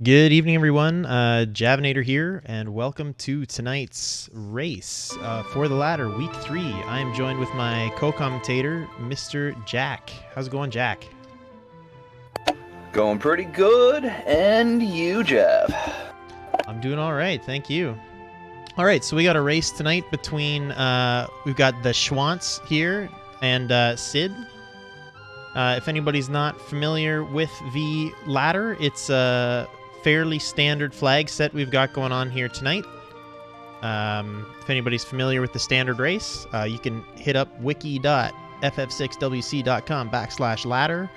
Good evening, everyone. Javinator here, and welcome to tonight's race for the ladder, week 3. I am joined with my co-commentator, Mr. Jack. How's it going, Jack? Going pretty good, and you, Jav? I'm doing all right, thank you. All right, so we got a race tonight between, we've got the Schwantz here and Sid. If anybody's not familiar with the ladder, it's a fairly standard flag set we've got going on here tonight. If anybody's familiar with the standard race, you can hit up wiki.ff6wc.com/ladder,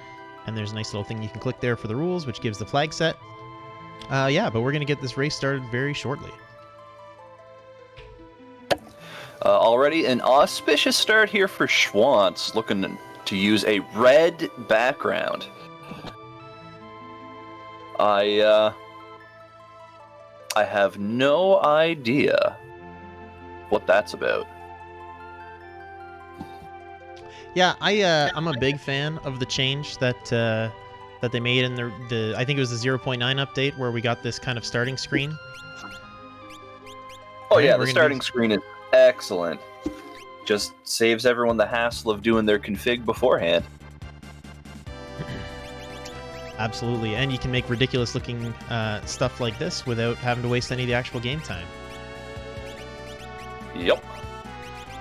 and there's a nice little thing you can click there for the rules, which gives the flag set. Yeah, but we're going to get this race started very shortly. Already an auspicious start here for Schwantz, looking to use a red background. I have no idea what that's about. Yeah, I'm a big fan of the change that they made in the I think it was the 0.9 update where we got this kind of starting screen. Oh yeah, the starting screen is excellent. Just saves everyone the hassle of doing their config beforehand. Absolutely, and you can make ridiculous looking stuff like this without having to waste any of the actual game time. Yep.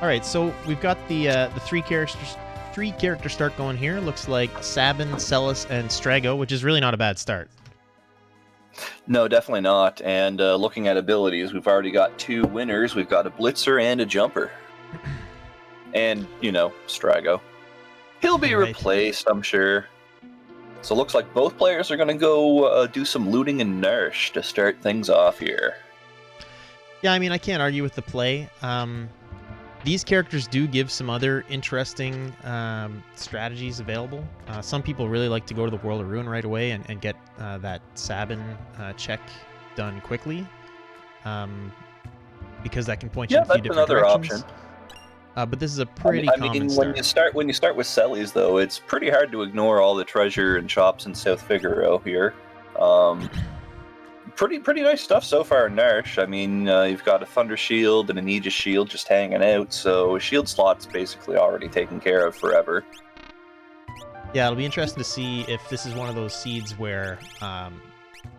All right, so we've got the 3 characters 3-character start going here. Looks like Sabin, Celis, and Strago, which is really not a bad start. No, definitely not. And looking at abilities, we've already got 2 winners. We've got a Blitzer and a Jumper. And, Strago. He'll be replaced, I'm sure. So it looks like both players are going to go do some looting and nourish to start things off here. Yeah, I mean, I can't argue with the play. These characters do give some other interesting strategies available. Some people really like to go to the World of Ruin right away and get that Sabin check done quickly, because that can point you in a few different directions. Option. But this is a pretty common start. When you start with Celis, though, it's pretty hard to ignore all the treasure and shops in South Figaro here. Pretty nice stuff so far in Nourish. I mean, you've got a Thunder Shield and an Aegis Shield just hanging out, so shield slot's basically already taken care of forever. Yeah, it'll be interesting to see if this is one of those seeds where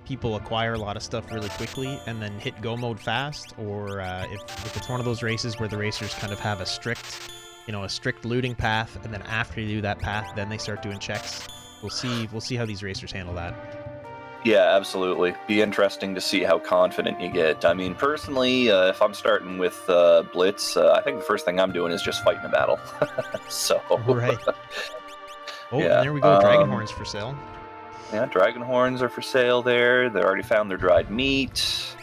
people acquire a lot of stuff really quickly and then hit go mode fast, or if it's one of those races where the racers kind of have a strict looting path, and then after you do that path, then they start doing checks. We'll see how these racers handle that. Yeah, absolutely. Be interesting to see how confident you get. I mean, personally, if I'm starting with Blitz, I think the first thing I'm doing is just fighting a battle. So. Right. Oh, yeah. And there we go. Dragon horns for sale. Yeah, dragon horns are for sale there. They already found their dried meat.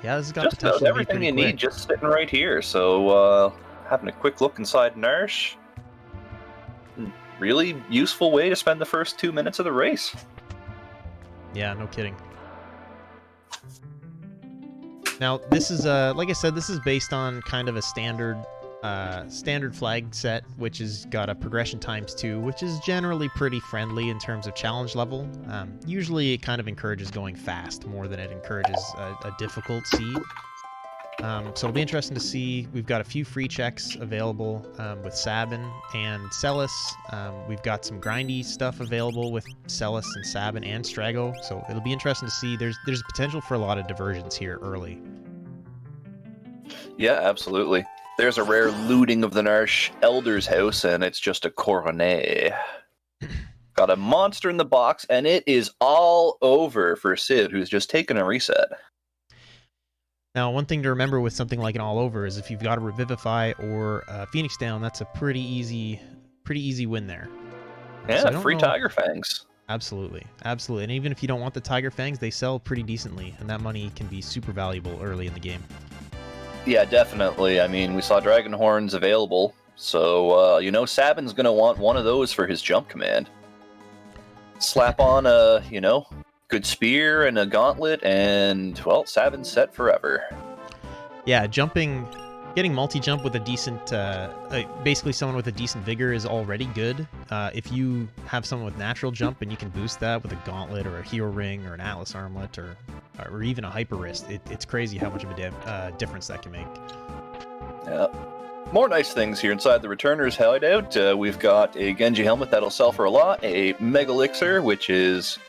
Yeah, this has got just potential about everything you need just sitting right here. So, having a quick look inside Nourish. Really useful way to spend the first 2 minutes of the race. Yeah, no kidding. Now, this is, like I said, this is based on kind of a standard flag set, which has got a progression ×2, which is generally pretty friendly in terms of challenge level. Usually it kind of encourages going fast more than it encourages a difficult seed. So it'll be interesting to see. We've got a few free checks available with Sabin and Celis. We've got some grindy stuff available with Celis and Sabin and Strago. So it'll be interesting to see. There's potential for a lot of diversions here early. Yeah, absolutely. There's a rare looting of the Nourish Elder's house, and it's just a coronet. Got a monster in the box, and it is all over for Sid, who's just taken a reset. Now, one thing to remember with something like an all over is if you've got a Revivify or a Phoenix down, that's a pretty easy win there. Yeah, so free Tiger Fangs. Absolutely. And even if you don't want the Tiger Fangs, they sell pretty decently, and that money can be super valuable early in the game. Yeah, definitely. I mean, we saw Dragon Horns available, so, Sabin's going to want one of those for his jump command. Slap on a, good spear and a gauntlet, and, well, Sabin's set forever. Yeah, getting multi-jump with a decent, basically someone with a decent vigor is already good. If you have someone with natural jump and you can boost that with a gauntlet or a hero ring or an Atlas armlet or even a hyper wrist, it's crazy how much of a difference that can make. Yeah. More nice things here inside the Returner's hideout. We've got a Genji helmet that'll sell for a lot, a Mega Elixir, which is,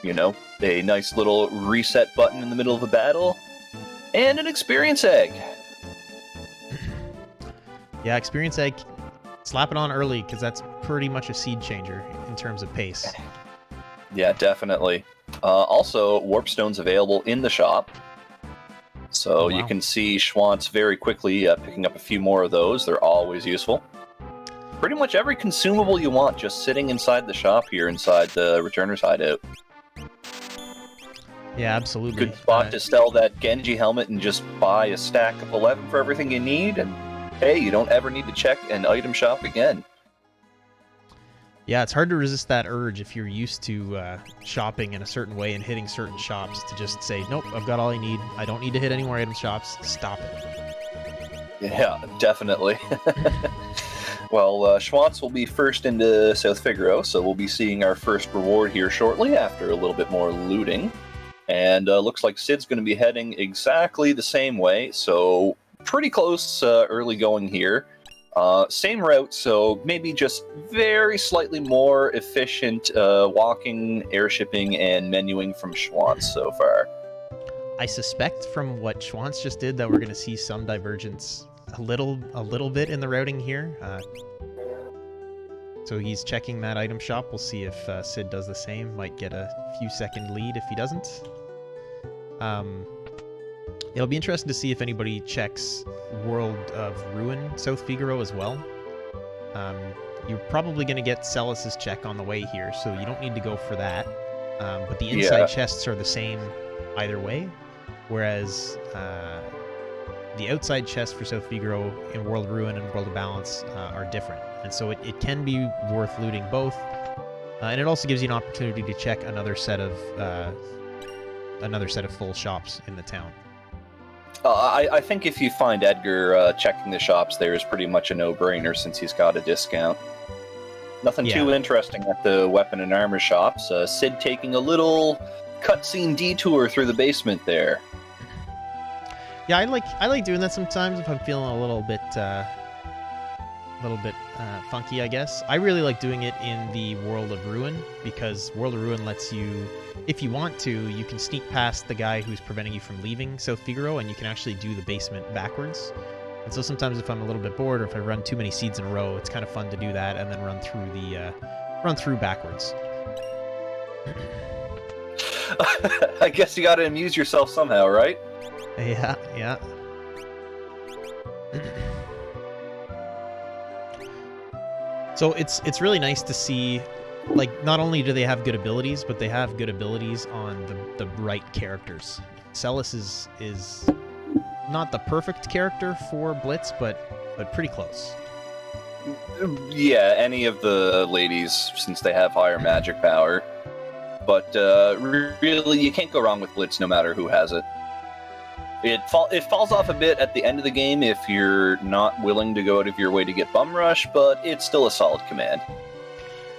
a nice little reset button in the middle of a battle, and an Experience Egg. Yeah, Experience Egg, slap it on early, because that's pretty much a seed changer in terms of pace. Yeah, definitely. Also, Warp Stone's available in the shop. So you can see Schwantz very quickly picking up a few more of those. They're always useful. Pretty much every consumable you want just sitting inside the shop here inside the Returner's hideout. Yeah, absolutely. Good spot to sell that Genji helmet and just buy a stack of 11 for everything you need, and hey, you don't ever need to check an item shop again. Yeah, it's hard to resist that urge if you're used to shopping in a certain way and hitting certain shops to just say, nope, I've got all I need. I don't need to hit any more item shops. Stop it. Yeah, definitely. Well, Schwantz will be first into South Figaro, so we'll be seeing our first reward here shortly after a little bit more looting. And looks like Sid's going to be heading exactly the same way, so pretty close early going here. Same route, so maybe just very slightly more efficient walking, airshipping, and menuing from Schwantz so far. I suspect from what Schwantz just did that we're going to see some divergence a little bit in the routing here. So he's checking that item shop. We'll see if Sid does the same. Might get a few second lead if he doesn't. It'll be interesting to see if anybody checks World of Ruin South Figaro as well. You're probably going to get Celis's check on the way here, so you don't need to go for that. But the inside chests are the same either way, whereas the outside chests for South Figaro in World of Ruin and World of Balance are different. And so it can be worth looting both. And it also gives you an opportunity to check another set of full shops in the town. I think if you find Edgar checking the shops there is pretty much a no-brainer since he's got a discount. Nothing too interesting at the weapon and armor shops. Sid taking a little cutscene detour through the basement there. Yeah, I like doing that sometimes if I'm feeling a little bit funky, I guess. I really like doing it in the World of Ruin because World of Ruin lets you, if you want to, you can sneak past the guy who's preventing you from leaving South Figaro, and you can actually do the basement backwards. And so sometimes if I'm a little bit bored or if I run too many seeds in a row, it's kind of fun to do that and then run through backwards. I guess you got to amuse yourself somehow, right? Yeah. So it's really nice to see, like, not only do they have good abilities, but they have good abilities on the right characters. Celis is not the perfect character for Blitz, but pretty close. Yeah, any of the ladies, since they have higher magic power. But really, you can't go wrong with Blitz no matter who has it. It falls off a bit at the end of the game if you're not willing to go out of your way to get Bum Rush, but it's still a solid command.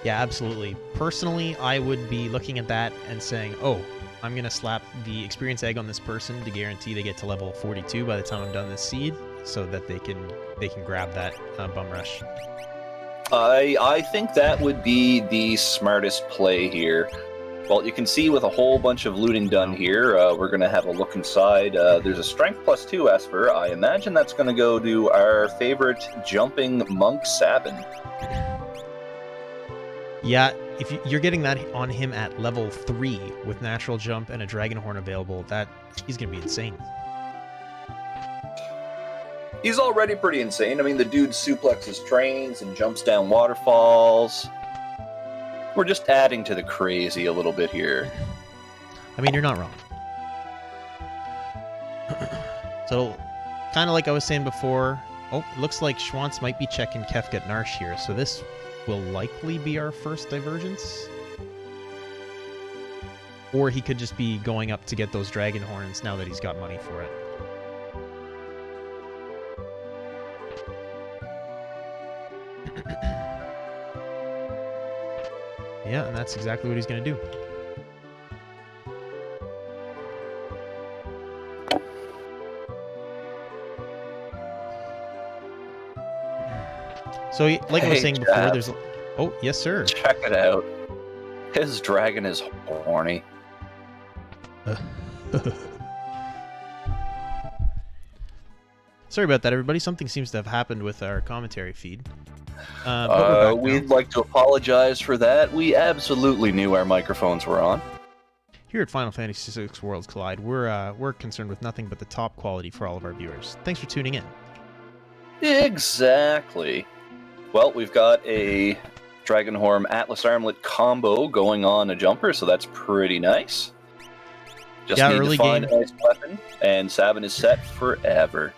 Yeah, absolutely. Personally, I would be looking at that and saying, oh, I'm going to slap the experience egg on this person to guarantee they get to level 42 by the time I'm done this seed, so that they can grab that Bum Rush. I think that would be the smartest play here. Well, you can see with a whole bunch of looting done here, we're going to have a look inside. There's a Strength +2 Esper. I imagine that's going to go to our favorite jumping monk, Sabin. Yeah, if you're getting that on him at level 3 with Natural Jump and a Dragon Horn available, he's going to be insane. He's already pretty insane. I mean, the dude suplexes trains and jumps down waterfalls. We're just adding to the crazy a little bit here. I mean, you're not wrong. So, kind of like I was saying before, it looks like Schwantz might be checking Kefkat Narsh here, so this will likely be our first divergence. Or he could just be going up to get those Dragon Horns now that he's got money for it. Yeah, and that's exactly what he's going to do. So, like I was saying before, there's... Oh, yes, sir. Check it out. His dragon is horny. Sorry about that, everybody. Something seems to have happened with our commentary feed. But we'd like to apologize for that. We absolutely knew our microphones were on. Here at Final Fantasy VI Worlds Collide, we're concerned with nothing but the top quality for all of our viewers. Thanks for tuning in. Exactly. Well, we've got a Dragonhorn Atlas Armlet combo going on a jumper, so that's pretty nice. Just need to find a nice weapon, and Sabin is set forever.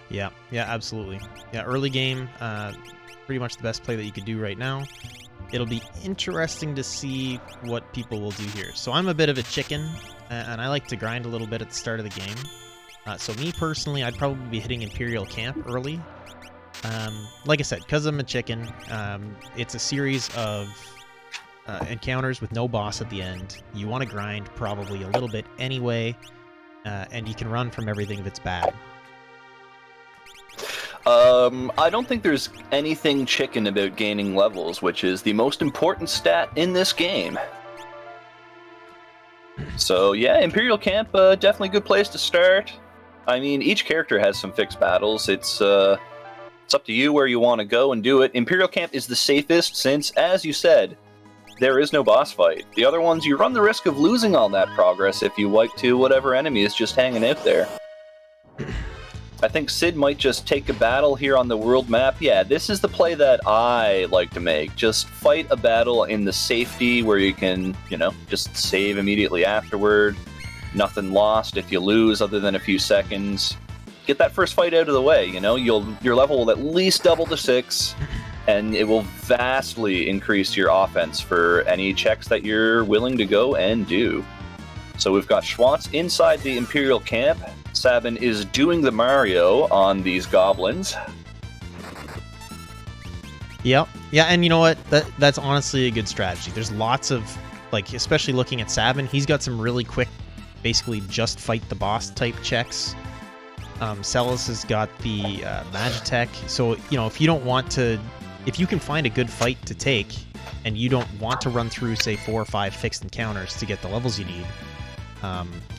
Yeah, absolutely. Yeah, early game, pretty much the best play that you could do right now. It'll be interesting to see what people will do here. So I'm a bit of a chicken, and I like to grind a little bit at the start of the game. So me personally, I'd probably be hitting Imperial Camp early. Like I said, because I'm a chicken, it's a series of encounters with no boss at the end. You want to grind probably a little bit anyway, and you can run from everything if it's bad. I don't think there's anything chicken about gaining levels, which is the most important stat in this game. So yeah, Imperial Camp, definitely a good place to start. I mean, each character has some fixed battles. It's It's up to you where you want to go and do it. Imperial Camp is the safest since, as you said, there is no boss fight. The other ones, you run the risk of losing all that progress if you wipe to whatever enemy is just hanging out there. I think Sid might just take a battle here on the world map. Yeah, this is the play that I like to make. Just fight a battle in the safety where you can, just save immediately afterward. Nothing lost if you lose other than a few seconds. Get that first fight out of the way, your level will at least double to 6, and it will vastly increase your offense for any checks that you're willing to go and do. So we've got Schwantz inside the Imperial Camp. Sabin is doing the Mario on these goblins. Yep. Yeah, and you know what? That's honestly a good strategy. There's lots of, especially looking at Sabin, he's got some really quick, basically just fight the boss type checks. Celis has got the Magitech, so if you can find a good fight to take, and you don't want to run through, say, 4 or 5 fixed encounters to get the levels you need,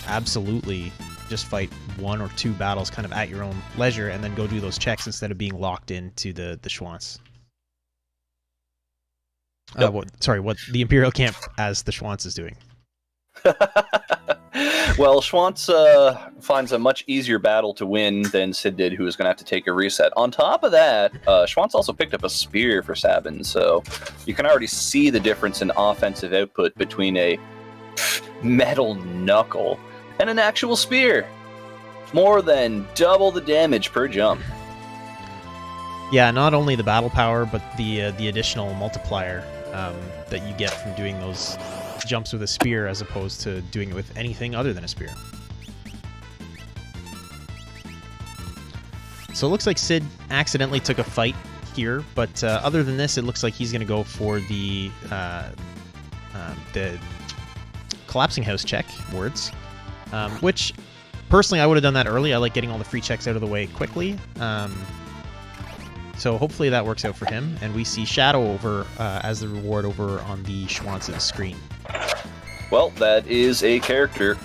absolutely just fight 1 or 2 battles kind of at your own leisure, and then go do those checks instead of being locked into the Schwantz. Yep. What the Imperial Camp as the Schwantz is doing. Well, Schwantz finds a much easier battle to win than Sid did, who was going to have to take a reset. On top of that, Schwantz also picked up a spear for Sabin, so you can already see the difference in offensive output between a metal knuckle and an actual spear. More than double the damage per jump. Yeah, not only the battle power, but the additional multiplier that you get from doing those jumps with a spear as opposed to doing it with anything other than a spear. So it looks like Sid accidentally took a fight here, but other than this, it looks like he's going to go for the collapsing house check words, which personally I would have done that early. I like getting all the free checks out of the way quickly. So hopefully that works out for him, and we see Shadow over as the reward over on the Schwantz's screen. Well, that is a character.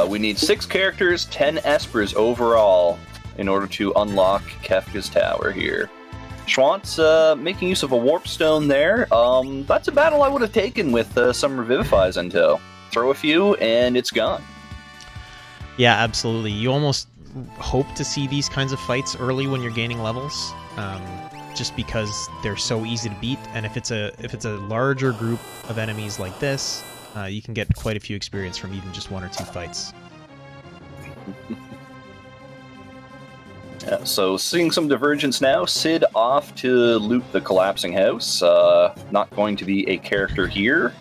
We need 6 characters, 10 Espers overall in order to unlock Kefka's Tower here. Schwantz making use of a Warp Stone there. That's a battle I would have taken with some Revivifies until. Throw a few, and it's gone. Yeah, absolutely. You almost hope to see these kinds of fights early when you're gaining levels, just because they're so easy to beat. And if it's a larger group of enemies like this, you can get quite a few experience from even just 1 or 2 fights. Yeah, so seeing some divergence now. Sid off to loot the collapsing house. Not going to be a character here.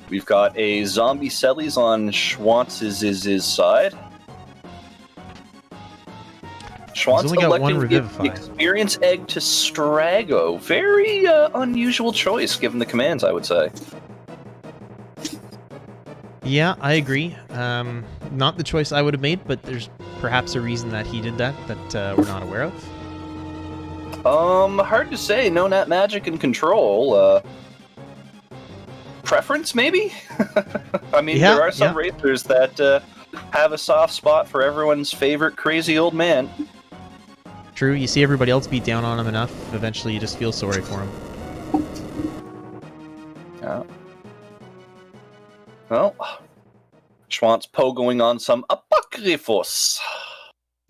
We've got a zombie Sellies on Schwantz's side. Schwantz electing to give the experience egg to Strago. Very unusual choice given the commands, I would say. Yeah, I agree. Not the choice I would have made, but there's perhaps a reason that he did that we're not aware of. Hard to say. No nat magic and control. Preference, maybe? I mean, there are some racers that have a soft spot for everyone's favorite crazy old man. True, you see everybody else beat down on him enough, eventually you just feel sorry for him. Yeah. Well, Schwantz pogoing on some Apocryphos.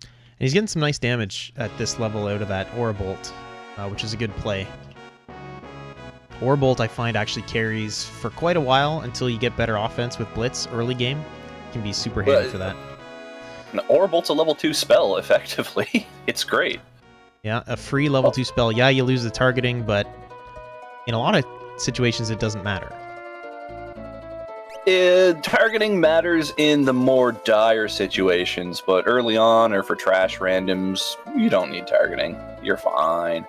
And he's getting some nice damage at this level out of that Aura Bolt, which is a good play. Aura Bolt, I find, actually carries for quite a while until you get better offense with Blitz early game. Can be super handy for that. Aura Bolt's a level 2 spell, effectively. It's great. Yeah, a free level 2 spell. Yeah, you lose the targeting, but in a lot of situations it doesn't matter. Targeting matters in the more dire situations, but early on or for trash randoms, you don't need targeting. You're fine.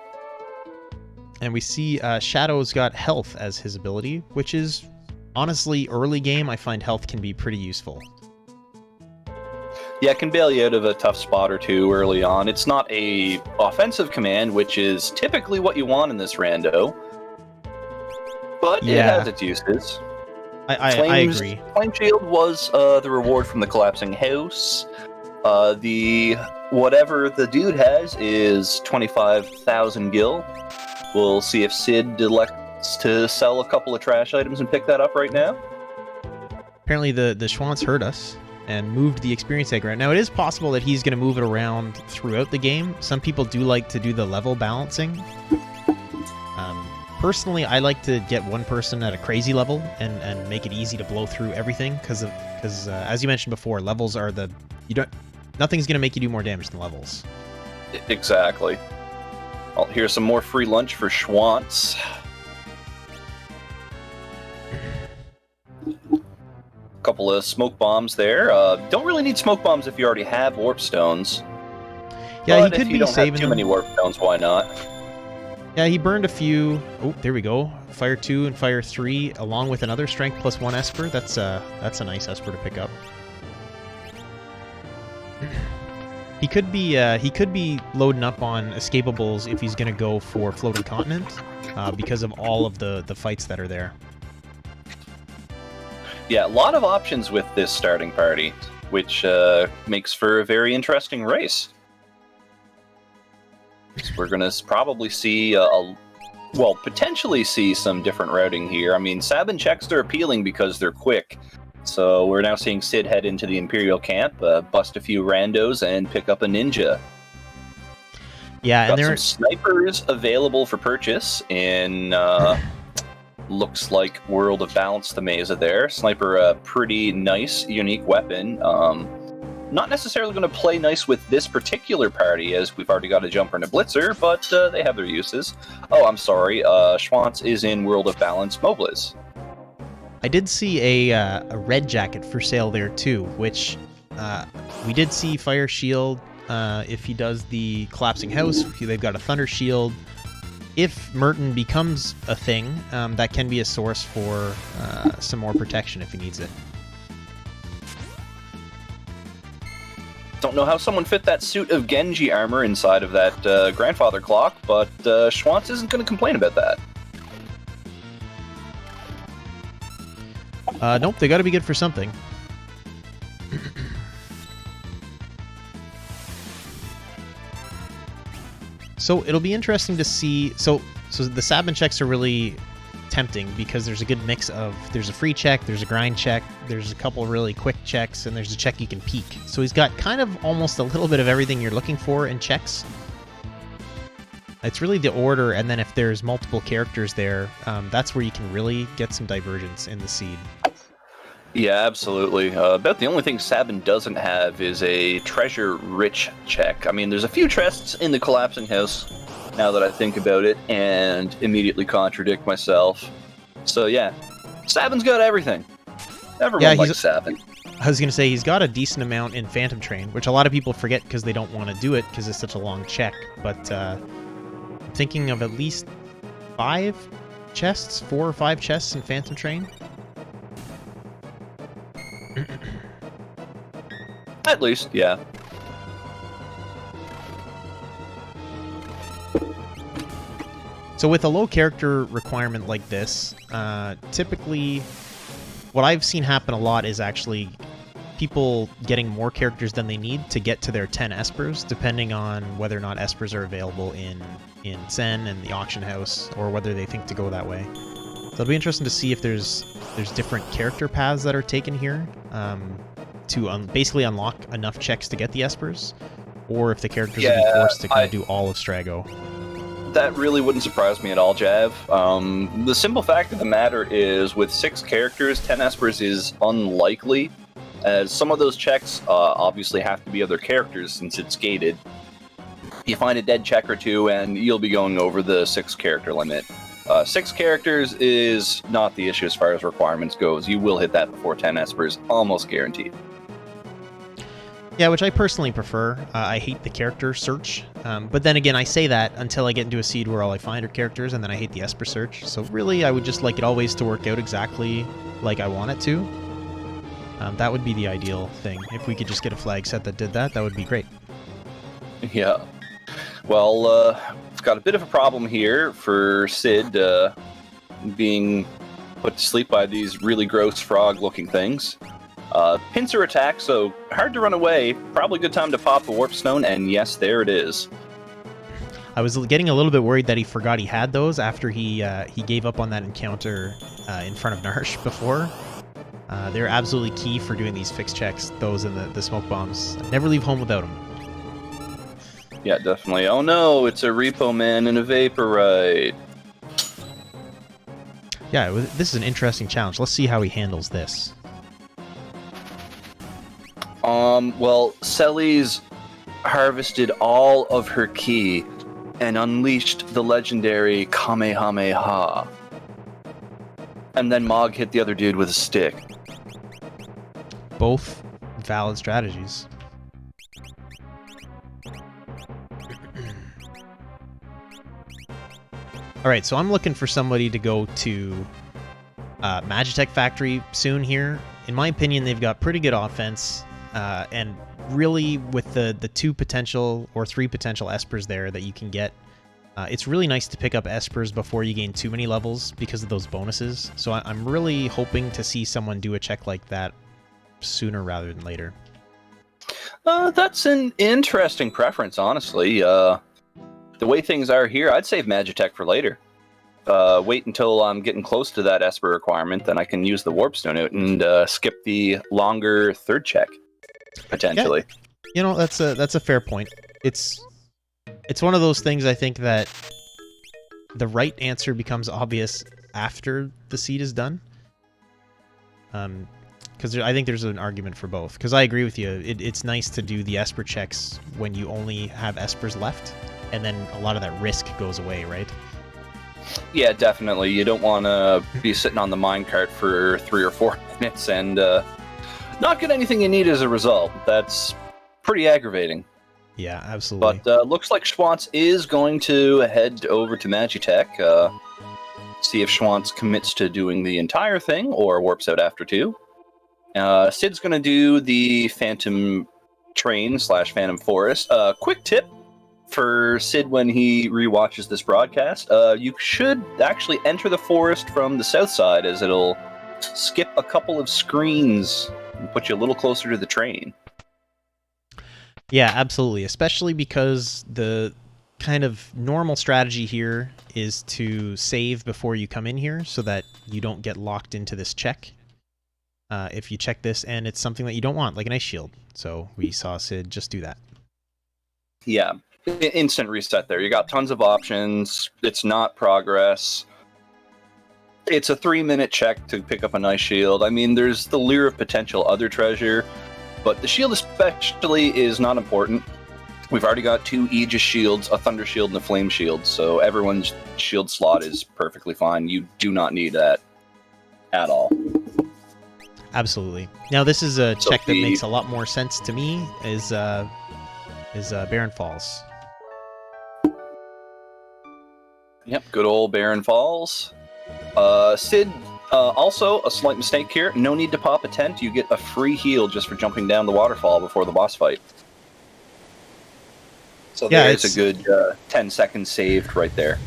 And we see Shadow's got health as his ability, which is honestly early game. I find health can be pretty useful. Yeah, it can bail you out of a tough spot or two early on. It's not a offensive command, which is typically what you want in this rando, but it has its uses. I agree. Flame Shield was the reward from the collapsing house. The whatever the dude has is 25,000 gil. We'll see if Sid elects to sell a couple of trash items and pick that up right now. Apparently the Schwantz heard us and moved the experience egg around. Now, it is possible that he's going to move it around throughout the game. Some people do like to do the level balancing. Personally, I like to get one person at a crazy level and make it easy to blow through everything because as you mentioned before, levels are nothing's going to make you do more damage than levels. Exactly. Well, here's some more free lunch for Schwantz. Couple of smoke bombs there. Don't really need smoke bombs if you already have warp stones. Yeah, but he could if you be don't saving have too many warp stones, why not? Yeah, he burned a few. Oh, there we go. Fire 2 and Fire 3, along with another Strength +1 Esper. That's a nice Esper to pick up. He could be loading up on escapables if he's gonna go for Floating Continent, because of all of the fights that are there. Yeah, a lot of options with this starting party, which makes for a very interesting race. So we're going to probably see, potentially see some different routing here. I mean, Sabin checks are appealing because they're quick. So we're now seeing Sid head into the Imperial camp, bust a few randos, and pick up a ninja. Yeah, Got and there some snipers available for purchase in... looks like World of Balance the Mesa there. Sniper, a pretty nice, unique weapon. Not necessarily going to play nice with this particular party, as we've already got a jumper and a blitzer, but they have their uses. Oh, I'm sorry. Schwantz is in World of Balance Mobliz. I did see a red jacket for sale there too, which we did see Fire Shield. If he does the Collapsing House, they've got a Thunder Shield. If Merton becomes a thing, that can be a source for some more protection if he needs it. Don't know how someone fit that suit of Genji armor inside of that grandfather clock, but Schwantz isn't going to complain about that. Nope, they got to be good for something. So it'll be interesting to see. So the Sabin checks are really tempting because there's a good mix of, there's a free check, there's a grind check, there's a couple really quick checks, and there's a check you can peek. So he's got kind of almost a little bit of everything you're looking for in checks. It's really the order, and then if there's multiple characters there, that's where you can really get some divergence in the seed. Yeah, absolutely. About the only thing Sabin doesn't have is a treasure-rich check. I mean, there's a few chests in the Collapsing House, now that I think about it, and immediately contradict myself. So yeah, Sabin's got everything. Everyone likes Sabin. I was going to say, he's got a decent amount in Phantom Train, which a lot of people forget because they don't want to do it because it's such a long check, but I'm thinking of at least 4 or 5 chests in Phantom Train. At least, yeah. So with a low character requirement like this, typically what I've seen happen a lot is actually people getting more characters than they need to get to their 10 Espers, depending on whether or not Espers are available in Zen and the auction house, or whether they think to go that way. So it'll be interesting to see if there's different character paths that are taken here to basically unlock enough checks to get the Espers, or if the characters will be forced to kind of do all of Strago. That really wouldn't surprise me at all, Jav. The simple fact of the matter is, with 6 characters, 10 Espers is unlikely, as some of those checks obviously have to be other characters since it's gated. You find a dead check or two, and you'll be going over the 6 character limit. 6 characters is not the issue as far as requirements goes. You will hit that before 10 Espers, almost guaranteed. Yeah, which I personally prefer. I hate the character search, but then again, I say that until I get into a seed where all I find are characters, and then I hate the Esper search. So really, I would just like it always to work out exactly like I want it to. That would be the ideal thing. If we could just get a flag set that did that, that would be great. Yeah. Well, it's got a bit of a problem here for Sid being put to sleep by these really gross frog-looking things. Pincer attack, so hard to run away. Probably good time to pop the Warp Stone, and yes, there it is. I was getting a little bit worried that he forgot he had those after he gave up on that encounter in front of Narsh before. They're absolutely key for doing these fixed checks, those and the smoke bombs. Never leave home without them. Yeah, definitely. Oh no, it's a Repo Man and a Vaporite. Yeah, this is an interesting challenge. Let's see how he handles this. Well, Selly's harvested all of her ki and unleashed the legendary Kamehameha. And then Mog hit the other dude with a stick. Both valid strategies. Alright, so I'm looking for somebody to go to Magitech Factory soon here. In my opinion, they've got pretty good offense. And really, with the 2 potential or 3 potential Espers there that you can get, it's really nice to pick up Espers before you gain too many levels because of those bonuses. So I'm really hoping to see someone do a check like that sooner rather than later. That's an interesting preference, honestly. The way things are here, I'd save Magitech for later. Wait until I'm getting close to that Esper requirement, then I can use the Warp Stone out and skip the longer 3rd check, potentially. Yeah. You know, that's a fair point. It's one of those things I think that the right answer becomes obvious after the seed is done. Because I think there's an argument for both. Because I agree with you. It's nice to do the Esper checks when you only have Espers left, and then a lot of that risk goes away, right? Yeah, definitely. You don't want to be sitting on the minecart for 3 or 4 minutes and not get anything you need as a result. That's pretty aggravating. Yeah, absolutely. But looks like Schwantz is going to head over to Magitech, see if Schwantz commits to doing the entire thing or warps out after 2. Sid's going to do the Phantom Train / Phantom Forest. Quick tip for Sid when he rewatches this broadcast. You should actually enter the forest from the south side, as it'll skip a couple of screens and put you a little closer to the train. Yeah, absolutely. Especially because the kind of normal strategy here is to save before you come in here so that you don't get locked into this check. If you check this and it's something that you don't want, like an ice shield. So we saw Sid just do that. Yeah, instant reset there. You got tons of options. It's not progress. It's a 3-minute check to pick up an ice shield. I mean, there's the lure of potential other treasure, but the shield especially is not important. We've already got 2 Aegis shields, a Thunder shield, and a Flame shield, so everyone's shield slot is perfectly fine. You do not need that at all. Absolutely. Now, this is a check that makes a lot more sense to me, is Barren Falls. Yep, good old Barren Falls. Sid, also a slight mistake here. No need to pop a tent. You get a free heal just for jumping down the waterfall before the boss fight. So yeah, there's a good 10 seconds saved right there.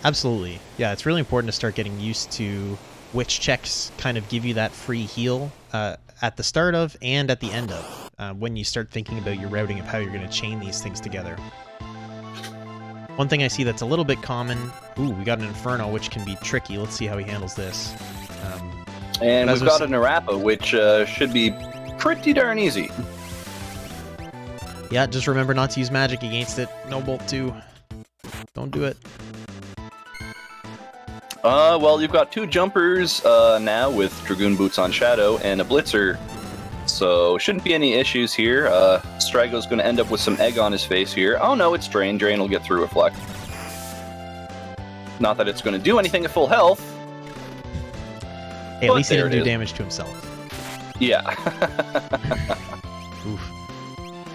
Absolutely. Yeah, it's really important to start getting used to which checks kind of give you that free heal at the start of and at the end of, when you start thinking about your routing of how you're going to chain these things together. One thing I see that's a little bit common... Ooh, we got an Inferno, which can be tricky. Let's see how he handles this. And we've got an Narapa, which should be pretty darn easy. Yeah, just remember not to use magic against it. No Bolt 2. Don't do it. Well, you've got 2 jumpers now with Dragoon Boots on Shadow and a Blitzer. So, shouldn't be any issues here. Strago's going to end up with some egg on his face here. Oh no, it's Drain. Drain will get through Reflect. Not that it's going to do anything at full health. Hey, at least he didn't do damage to himself. Yeah. Oof.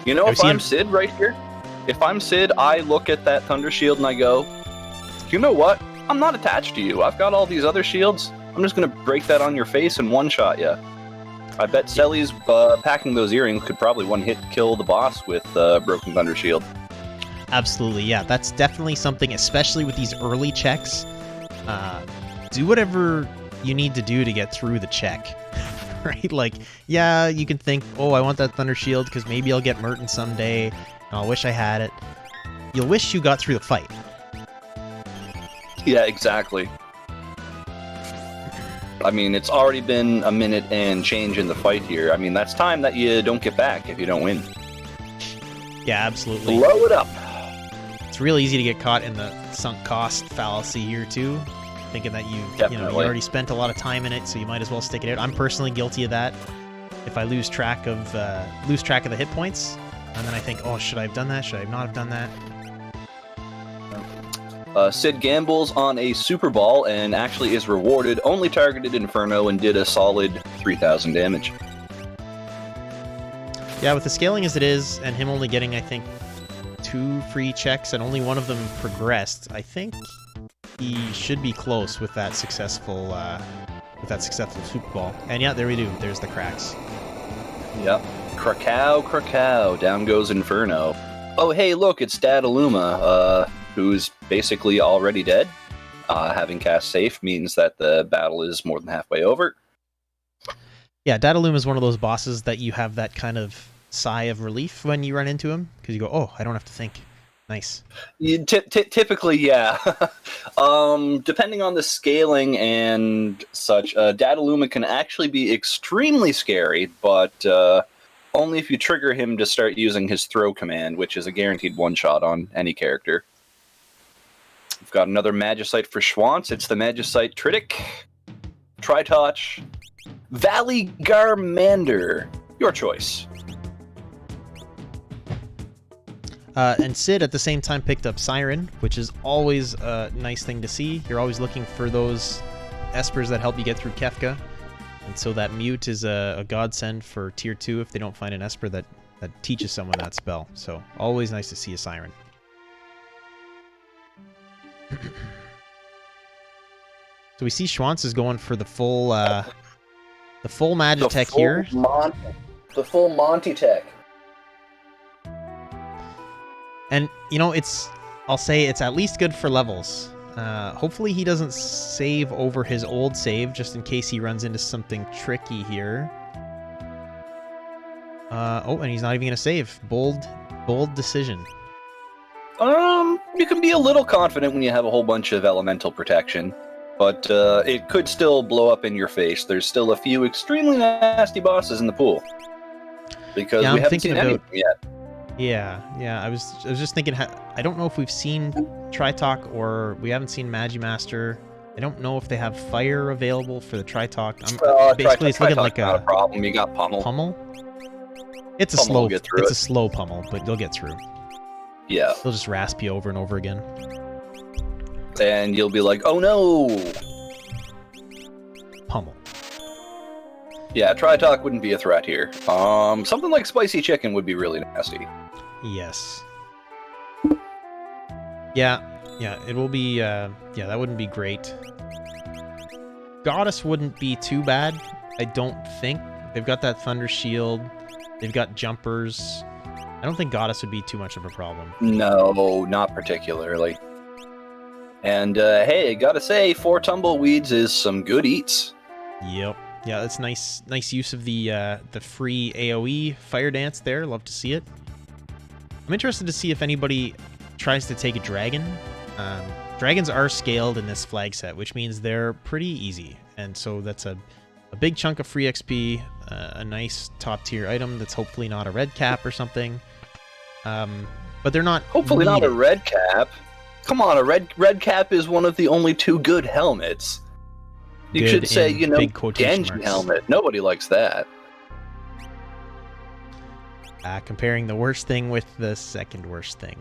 You know, if I'm Sid right here, if I'm Sid, I look at that Thunder Shield and I go, you know what? I'm not attached to you. I've got all these other shields. I'm just going to break that on your face and one-shot you. I bet Selly's packing those earrings could probably one-hit kill the boss with Broken Thunder Shield. Absolutely, yeah. That's definitely something, especially with these early checks. Do whatever you need to do to get through the check, right? Like, yeah, you can think, oh, I want that Thunder Shield because maybe I'll get Merton someday, and I'll wish I had it. You'll wish you got through the fight. Yeah, exactly. I mean, it's already been a minute and change in the fight here. I mean, that's time that you don't get back if you don't win. Yeah, absolutely. Blow it up. It's real easy to get caught in the sunk cost fallacy here too, thinking that you already spent a lot of time in it, so you might as well stick it out. I'm personally guilty of that. If I lose track of the hit points, and then I think, oh, should I have done that? Should I not have done that? Sid gambles on a Super Ball and actually is rewarded, only targeted Inferno and did a solid 3,000 damage. Yeah, with the scaling as it is, and him only getting, I think, 2 free checks, and only one of them progressed, I think he should be close with that successful Super Ball. And yeah, there we do. There's the cracks. Yep. Krakow, down goes Inferno. Oh, hey, look, it's Dadaluma, who's basically already dead. Having cast safe means that the battle is more than halfway over. Yeah, Dadaluma is one of those bosses that you have that kind of sigh of relief when you run into him, because you go, oh, I don't have to think. Nice. Typically, yeah. Depending on the scaling and such, Dadaluma can actually be extremely scary, but only if you trigger him to start using his throw command, which is a guaranteed one-shot on any character. We've got another Magicite for Schwantz. It's the Magicite Tritic, Tritouch, Valley Garmander. Your choice. And Sid at the same time picked up Siren, which is always a nice thing to see. You're always looking for those espers that help you get through Kefka. And so that Mute is a godsend for Tier 2 if they don't find an esper that teaches someone that spell. So always nice to see a Siren. So we see Schwantz is going for the full Magitech here. The full Monty Tech. And, you know, I'll say it's at least good for levels. Hopefully he doesn't save over his old save, just in case he runs into something tricky here. Oh, and he's not even going to save. Bold decision. You can be a little confident when you have a whole bunch of elemental protection, but it could still blow up in your face. There's still a few extremely nasty bosses in the pool. Because we haven't seen any of them yet. Yeah. I was just thinking. I don't know if we've seen Tritalk or we haven't seen Magimaster. I don't know if they have fire available for the Tritalk. Basically, it's looking like not a problem. You got Pummel. Pummel. It's a slow Pummel, but they'll get through. Yeah. They'll just rasp you over and over again. And you'll be like, oh no! Pummel. Yeah, Tritalk wouldn't be a threat here. Something like Spicy Chicken would be really nasty. Yes. Yeah, it will be, that wouldn't be great. Goddess wouldn't be too bad, I don't think. They've got that Thunder Shield. They've got jumpers. I don't think Goddess would be too much of a problem. No, not particularly. And, hey, gotta say, 4 Tumbleweeds is some good eats. Yep. Yeah, that's nice use of the free AoE Fire Dance there. Love to see it. I'm interested to see if anybody tries to take a dragon. Dragons are scaled in this flag set, which means they're pretty easy. And so that's a big chunk of free XP, a nice top tier item that's hopefully not a red cap or something. But they're not hopefully needed. Not a red cap. Come on, a red cap is one of the only 2 good helmets. You good should say, Genji helmet. Nobody likes that. Comparing the worst thing with the second worst thing.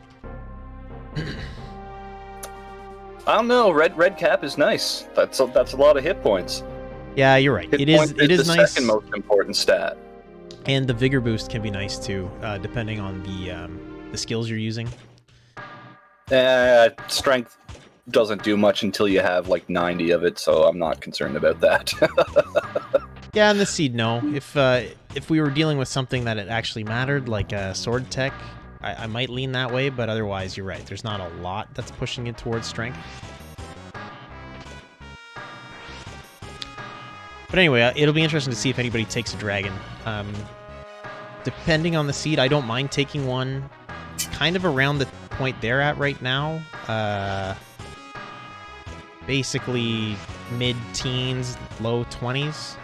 I don't know. Red cap is nice. That's a lot of hit points. Yeah, you're right. It is the nice. Second most important stat. And the vigor boost can be nice too, depending on the skills you're using. Strength doesn't do much until you have like 90 of it, so I'm not concerned about that. Yeah, in this seed, no. If we were dealing with something that it actually mattered, like sword tech, I might lean that way, but otherwise, you're right. There's not a lot that's pushing it towards strength. But anyway, it'll be interesting to see if anybody takes a dragon. Depending on the seed, I don't mind taking one kind of around the point they're at right now. Basically mid-teens, low 20s.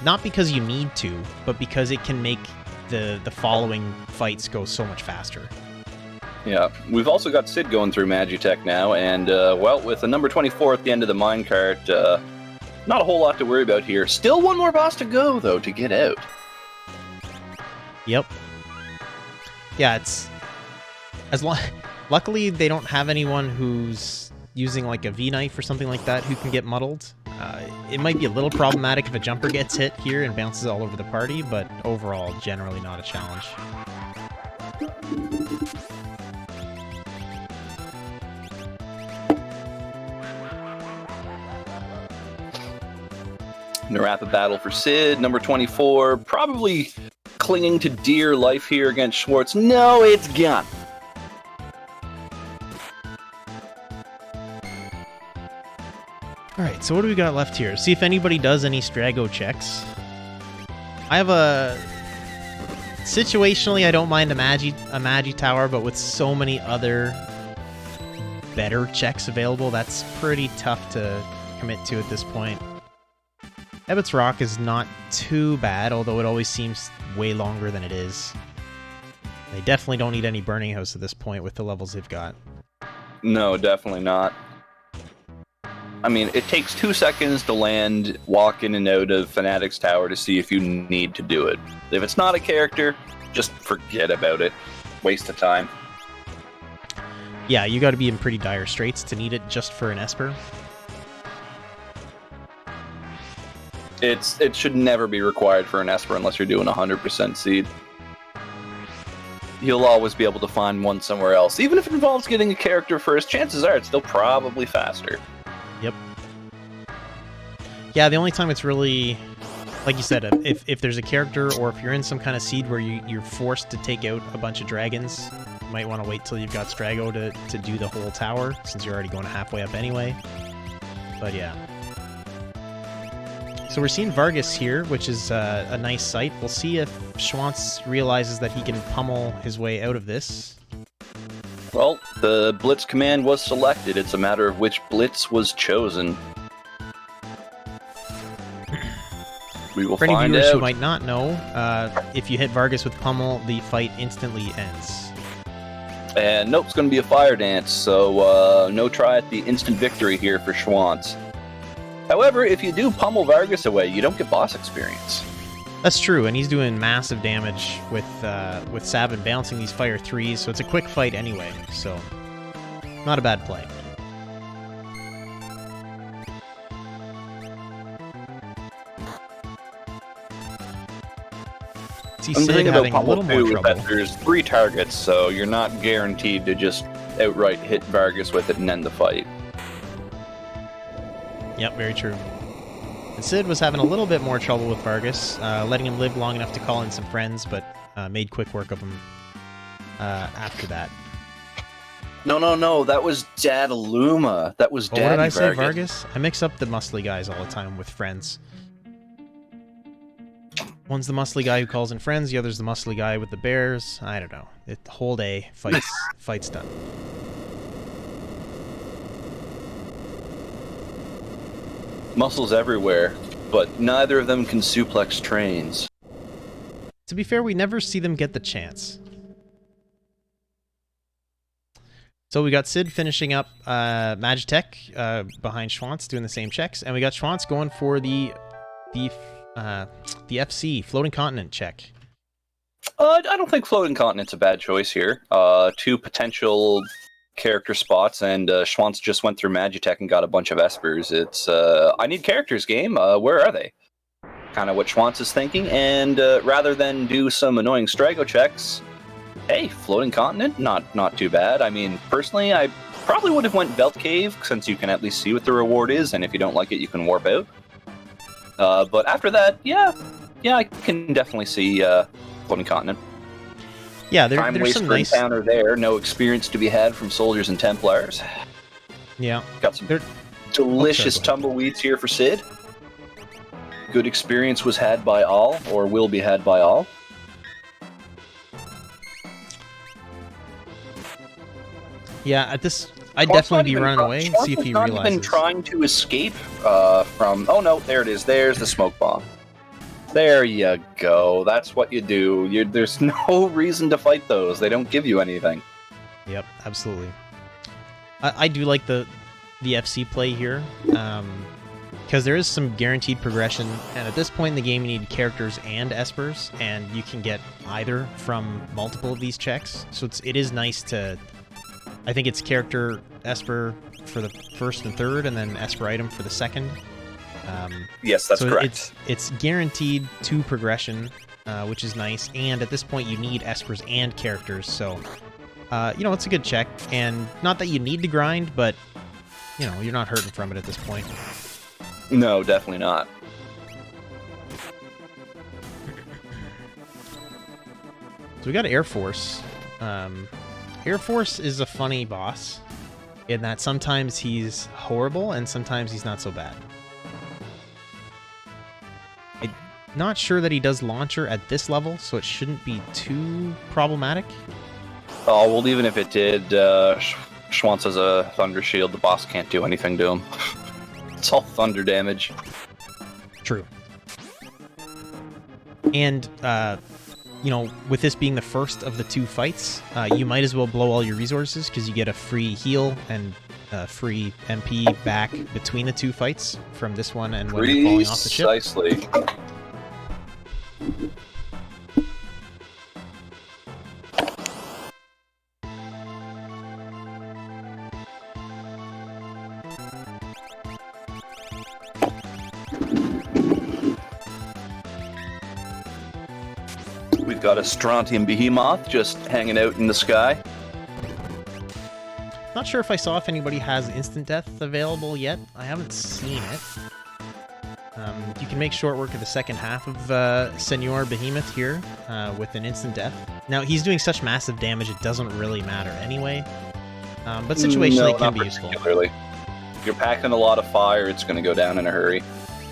Not because you need to, but because it can make the following fights go so much faster. Yeah, we've also got Sid going through Magitech now, and, well, with a number 24 at the end of the minecart, not a whole lot to worry about here. Still one more boss to go, though, to get out. Yep. Yeah, it's... Luckily, they don't have anyone who's using, like, a V-knife or something like that who can get muddled. It might be a little problematic if a jumper gets hit here and bounces all over the party, but overall, generally not a challenge. In a rapid battle for Sid, number 24, probably clinging to dear life here against Schwartz. No, it's gone. Alright, so what do we got left here? See if anybody does any Strago checks. I have a... Situationally, I don't mind a Magi Tower, but with so many other better checks available, that's pretty tough to commit to at this point. Ebbets Rock is not too bad, although it always seems way longer than it is. They definitely don't need any Burning House at this point with the levels they've got. No, definitely not. I mean, it takes 2 seconds to land, walk in and out of Fanatic's Tower to see if you need to do it. If it's not a character, just forget about it. Waste of time. Yeah, you gotta be in pretty dire straits to need it just for an Esper. It should never be required for an Esper unless you're doing 100% seed. You'll always be able to find one somewhere else. Even if it involves getting a character first, chances are it's still probably faster. Yep. Yeah, the only time it's really, like you said, if there's a character or if you're in some kind of seed where you're forced to take out a bunch of dragons, you might want to wait till you've got Strago to do the whole tower, since you're already going halfway up anyway. But yeah. So we're seeing Vargas here, which is a nice sight. We'll see if Schwantz realizes that he can pummel his way out of this. Well, the Blitz command was selected. It's a matter of which Blitz was chosen. We will For any find viewers out. who might not know, if you hit Vargas with pummel, the fight instantly ends. And nope, it's going to be a fire dance, so no try at the instant victory here for Schwantz. However, if you do pummel Vargas away, you don't get boss experience. That's true, and he's doing massive damage with Sabin bouncing these fire 3s, so it's a quick fight anyway, so not a bad play. See Sid having a little more trouble. There's 3 targets, so you're not guaranteed to just outright hit Vargas with it and end the fight. Yep, very true. And Sid was having a little bit more trouble with Vargas, letting him live long enough to call in some friends, but made quick work of him after that. No, that was Dadaluma. That was Daddy What did I Vargas. say, Vargas? I mix up the muscly guys all the time with friends. One's the muscly guy who calls in friends, the other's the muscly guy with the bears. I don't know. The whole day, fight's done. Muscles everywhere, but neither of them can suplex trains. To be fair, we never see them get the chance. So we got Sid finishing up Magitech behind Schwantz, doing the same checks, and we got Schwantz going for the FC, Floating Continent check. I don't think Floating Continent's a bad choice here. 2 potential character spots, and Schwantz just went through Magitech and got a bunch of Espers. It's, I need characters game, where are they? Kind of what Schwantz is thinking, and rather than do some annoying Strago checks, hey, Floating Continent, not too bad. I mean, personally, I probably would have went Belt Cave, since you can at least see what the reward is, and if you don't like it, you can warp out. But after that, yeah, I can definitely see Floating Continent. Yeah, there's waste some for nice encounter there. No experience to be had from soldiers and Templars. Yeah, Got some delicious tumbleweeds here for Sid. good experience was had by all, or will be had by all. Yeah, at this, I'd definitely be running away, Schwartz see if he not realizes. even trying to escape from... Oh no, there it is. There's the smoke bomb. There you go. That's what you do. There's no reason to fight those. They don't give you anything. Yep, absolutely. I do like the FC play here, because there is some guaranteed progression, and at this point in the game you need characters and espers, and you can get either from multiple of these checks, so it is nice to... I think it's character esper for the first and third, and then esper item for the second. Yes, that's correct. It's guaranteed 2 progression, which is nice, and at this point you need espers and characters, so it's a good check, and not that you need to grind, but you're not hurting from it at this point. No, definitely not. So we got Air Force. Air Force is a funny boss in that sometimes he's horrible and sometimes he's not so bad. I'm not sure that he does launcher at this level, so it shouldn't be too problematic. Oh, well, even if it did, Schwantz has a Thunder Shield. The boss can't do anything to him. It's all thunder damage. True. And, with this being the first of the 2 fights, you might as well blow all your resources, because you get a free heal and free MP back between the 2 fights from this one and when you're falling off the ship. Precisely. We've got a Strontium Behemoth just hanging out in the sky. Not sure if anybody has instant death available yet. I haven't seen it. You can make short work of the second half of Senor Behemoth here with an instant death. Now, he's doing such massive damage it doesn't really matter anyway. But situationally it can be useful. If you're packing a lot of fire, it's going to go down in a hurry.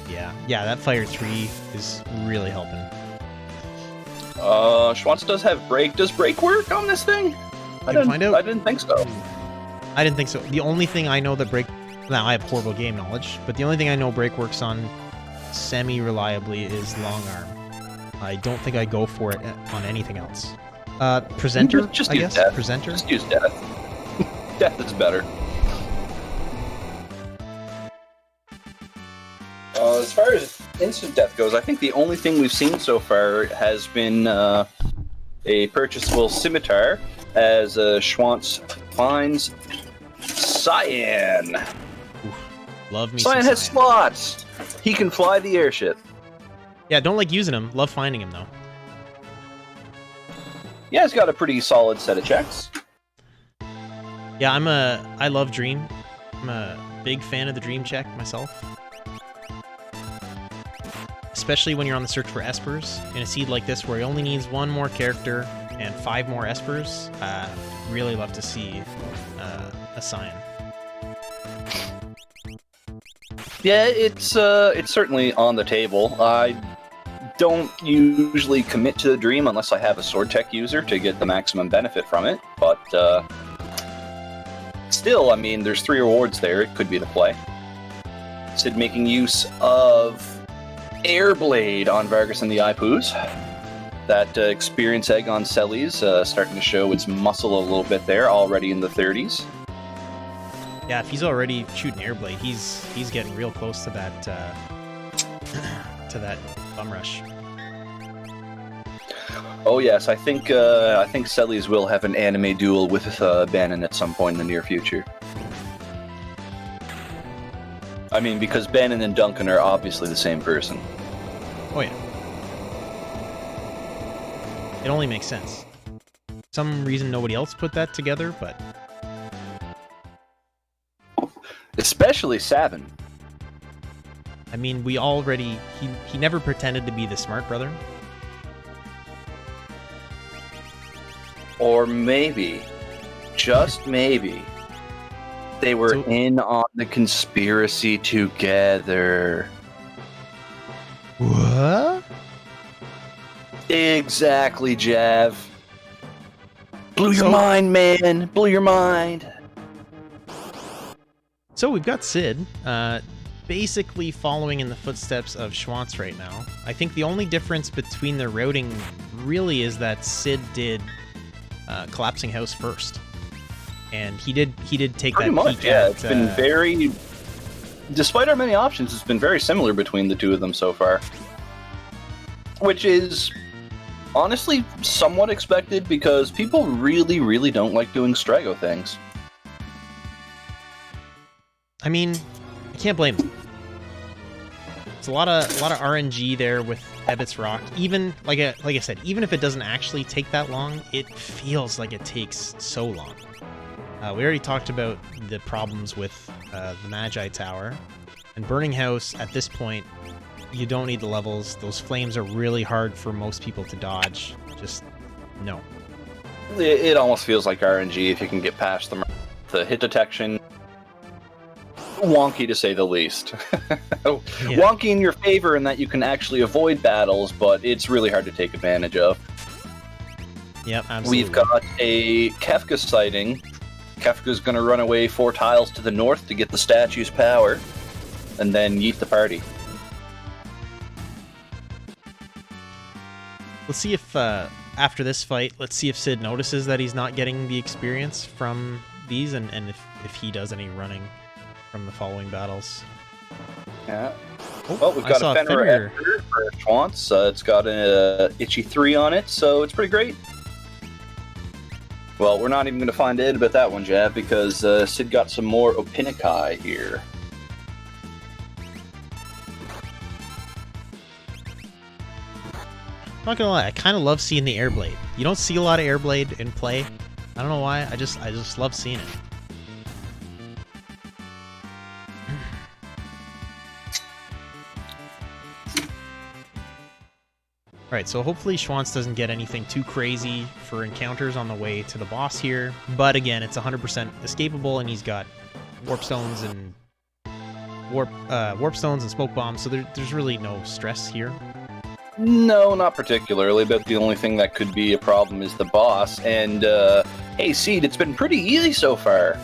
Yeah, that Fire 3 is really helping. Schwantz does have break. Does break work on this thing? I didn't think so. I didn't think so. The only thing I know that break... Now, I have horrible game knowledge, but the only thing I know break works on semi-reliably is long arm. I don't think I go for it on anything else. Presenter, I guess? Death. Presenter? Just use death. Death is better. As far as instant death goes, I think the only thing we've seen so far has been a purchasable scimitar as Schwantz finds Cyan. Love me Cyan has slots. He can fly the airship. Yeah, don't like using him. Love finding him, though. Yeah, he's got a pretty solid set of checks. Yeah, I love Dream. I'm a big fan of the Dream check myself. Especially when you're on the search for espers. In a seed like this where he only needs 1 more character and 5 more espers, really love to see a Cyan. Yeah, it's certainly on the table. I don't usually commit to the Dream unless I have a sword tech user to get the maximum benefit from it, but still, I mean, there's 3 rewards there. It could be the play. Sid making use of Airblade on Vargas and the Ipoos. That experience egg on Celes starting to show its muscle a little bit there, already in the 30s. Yeah, if he's already shooting Airblade, he's getting real close to that bum rush. Oh yes, I think Celes will have an anime duel with Bannon at some point in the near future. I mean, because Bannon and Duncan are obviously the same person. Oh yeah. It only makes sense. Some reason nobody else put that together, but... Especially Savin. I mean, we already... He never pretended to be the smart brother. Or maybe, just maybe, they were in on the conspiracy together. What? Exactly, Jav. Blew your mind, man. Blew your mind. So we've got Sid, basically following in the footsteps of Schwantz right now. I think the only difference between their routing really is that Sid did Collapsing House first, and he did take Pretty that much, peek yeah. at, It's been very, despite our many options, it's been very similar between the two of them so far, which is honestly somewhat expected because people really, really don't like doing Strago things. I mean, I can't blame them. It's a lot of RNG there with Ebbets Rock. Even like I said, even if it doesn't actually take that long, it feels like it takes so long. We already talked about the problems with the Magi Tower and Burning House. At this point, you don't need the levels. Those flames are really hard for most people to dodge. Just no. It almost feels like RNG if you can get past the hit detection. Wonky to say the least. Wonky in your favor in that you can actually avoid battles, but it's really hard to take advantage of. Yep, absolutely. We've got a Kefka sighting. Kefka's going to run away 4 tiles to the north to get the statue's power, and then yeet the party. Let's see if, after this fight, let's see if Sid notices that he's not getting the experience from these, and if he does any running from the following battles. Yeah. Oh, well, we've got a Fenrir for Schwantz. It's got an Itchy 3 on it, so it's pretty great. Well, we're not even going to find out about that one, Jav, because Sid got some more Opinikai here. I'm not gonna lie, I kind of love seeing the Airblade. You don't see a lot of Airblade in play. I don't know why. I just love seeing it. Alright, so hopefully Schwantz doesn't get anything too crazy for encounters on the way to the boss here. But again, it's 100% escapable, and he's got warp stones and warp stones and smoke bombs, so there's really no stress here. No, not particularly, but the only thing that could be a problem is the boss. And, hey, Seed, it's been pretty easy so far.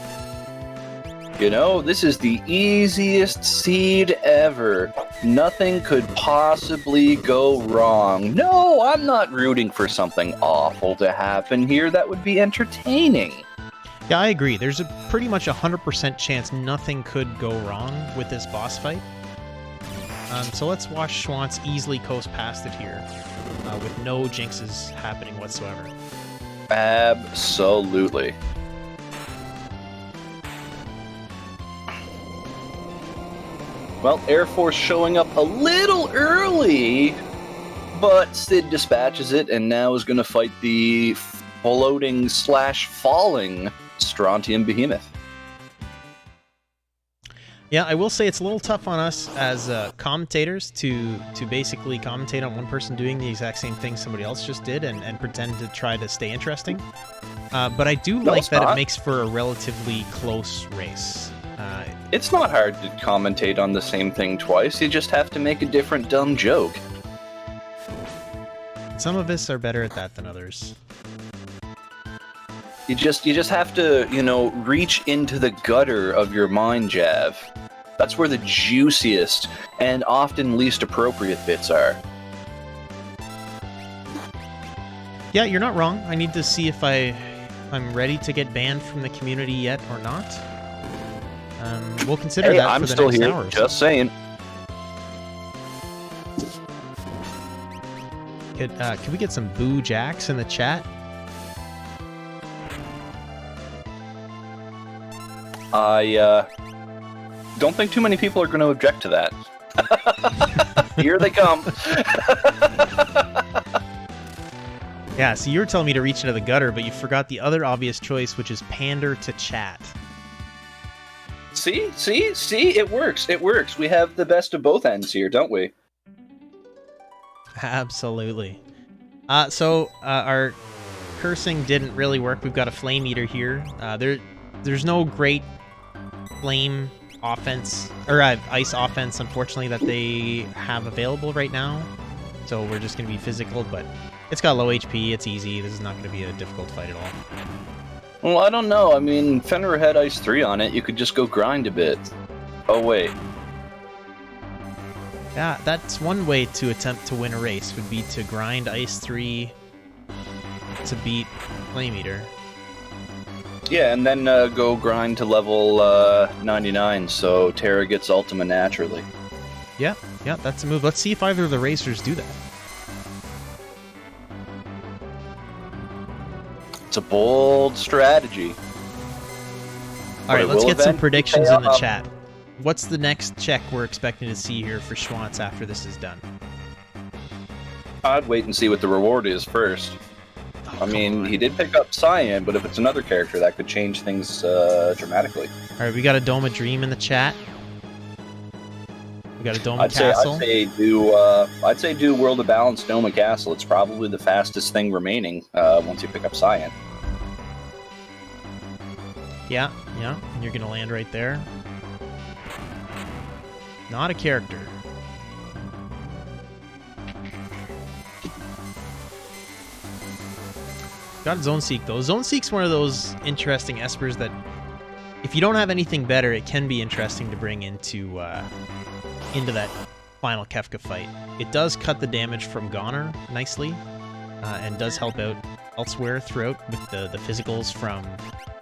You know, this is the easiest Seed ever. Nothing could possibly go wrong. No, I'm not rooting for something awful to happen here. That would be entertaining. Yeah, I agree. There's a pretty much 100% chance nothing could go wrong with this boss fight. So let's watch Schwantz easily coast past it here, with no jinxes happening whatsoever. Absolutely. Well, Air Force showing up a little early, but Sid dispatches it and now is going to fight the floating/falling Strontium Behemoth. Yeah, I will say it's a little tough on us as commentators to basically commentate on one person doing the exact same thing somebody else just did and pretend to try to stay interesting. But I do like that it makes for a relatively close race. It's not hard to commentate on the same thing twice. You just have to make a different dumb joke. Some of us are better at that than others. You just have to, you know, reach into the gutter of your mind, Jav. That's where the juiciest and often least appropriate bits are. Yeah, you're not wrong. I need to see if I'm ready to get banned from the community yet or not. We'll consider that I'm for the still next here, hour. just saying. Can we get some boo jacks in the chat? I don't think too many people are going to object to that. Here they come. Yeah, so you were telling me to reach into the gutter, but you forgot the other obvious choice, which is pander to chat. See? It works. It works. We have the best of both ends here, don't we? Absolutely. So our cursing didn't really work. We've got a flame eater here. There's no great flame offense, or ice offense, unfortunately, that they have available right now. So we're just going to be physical, but it's got low HP, it's easy, this is not going to be a difficult fight at all. Well, I don't know. I mean, Fenrir had Ice 3 on it. You could just go grind a bit. Oh, wait. Yeah, that's one way to attempt to win a race, would be to grind Ice 3 to beat Flame Eater. Yeah, and then go grind to level 99, so Terra gets Ultima naturally. Yeah, that's a move. Let's see if either of the racers do that. It's a bold strategy. All right, let's get some predictions in the chat. What's the next check we're expecting to see here for Schwantz after this is done? I'd wait and see what the reward is first. Oh, I mean, he did pick up Cyan, but if it's another character, that could change things dramatically. All right, we got a Dome of Dream in the chat. We got a Dome of Castle. I'd say do World of Balance Dome of Castle. It's probably the fastest thing remaining once you pick up Cyan. Yeah, and you're gonna land right there. Not a character. Got Zone Seek though. Zone Seek's one of those interesting espers that, if you don't have anything better, it can be interesting to bring into that final Kefka fight. It does cut the damage from Goner nicely, and does help out elsewhere throughout with the physicals from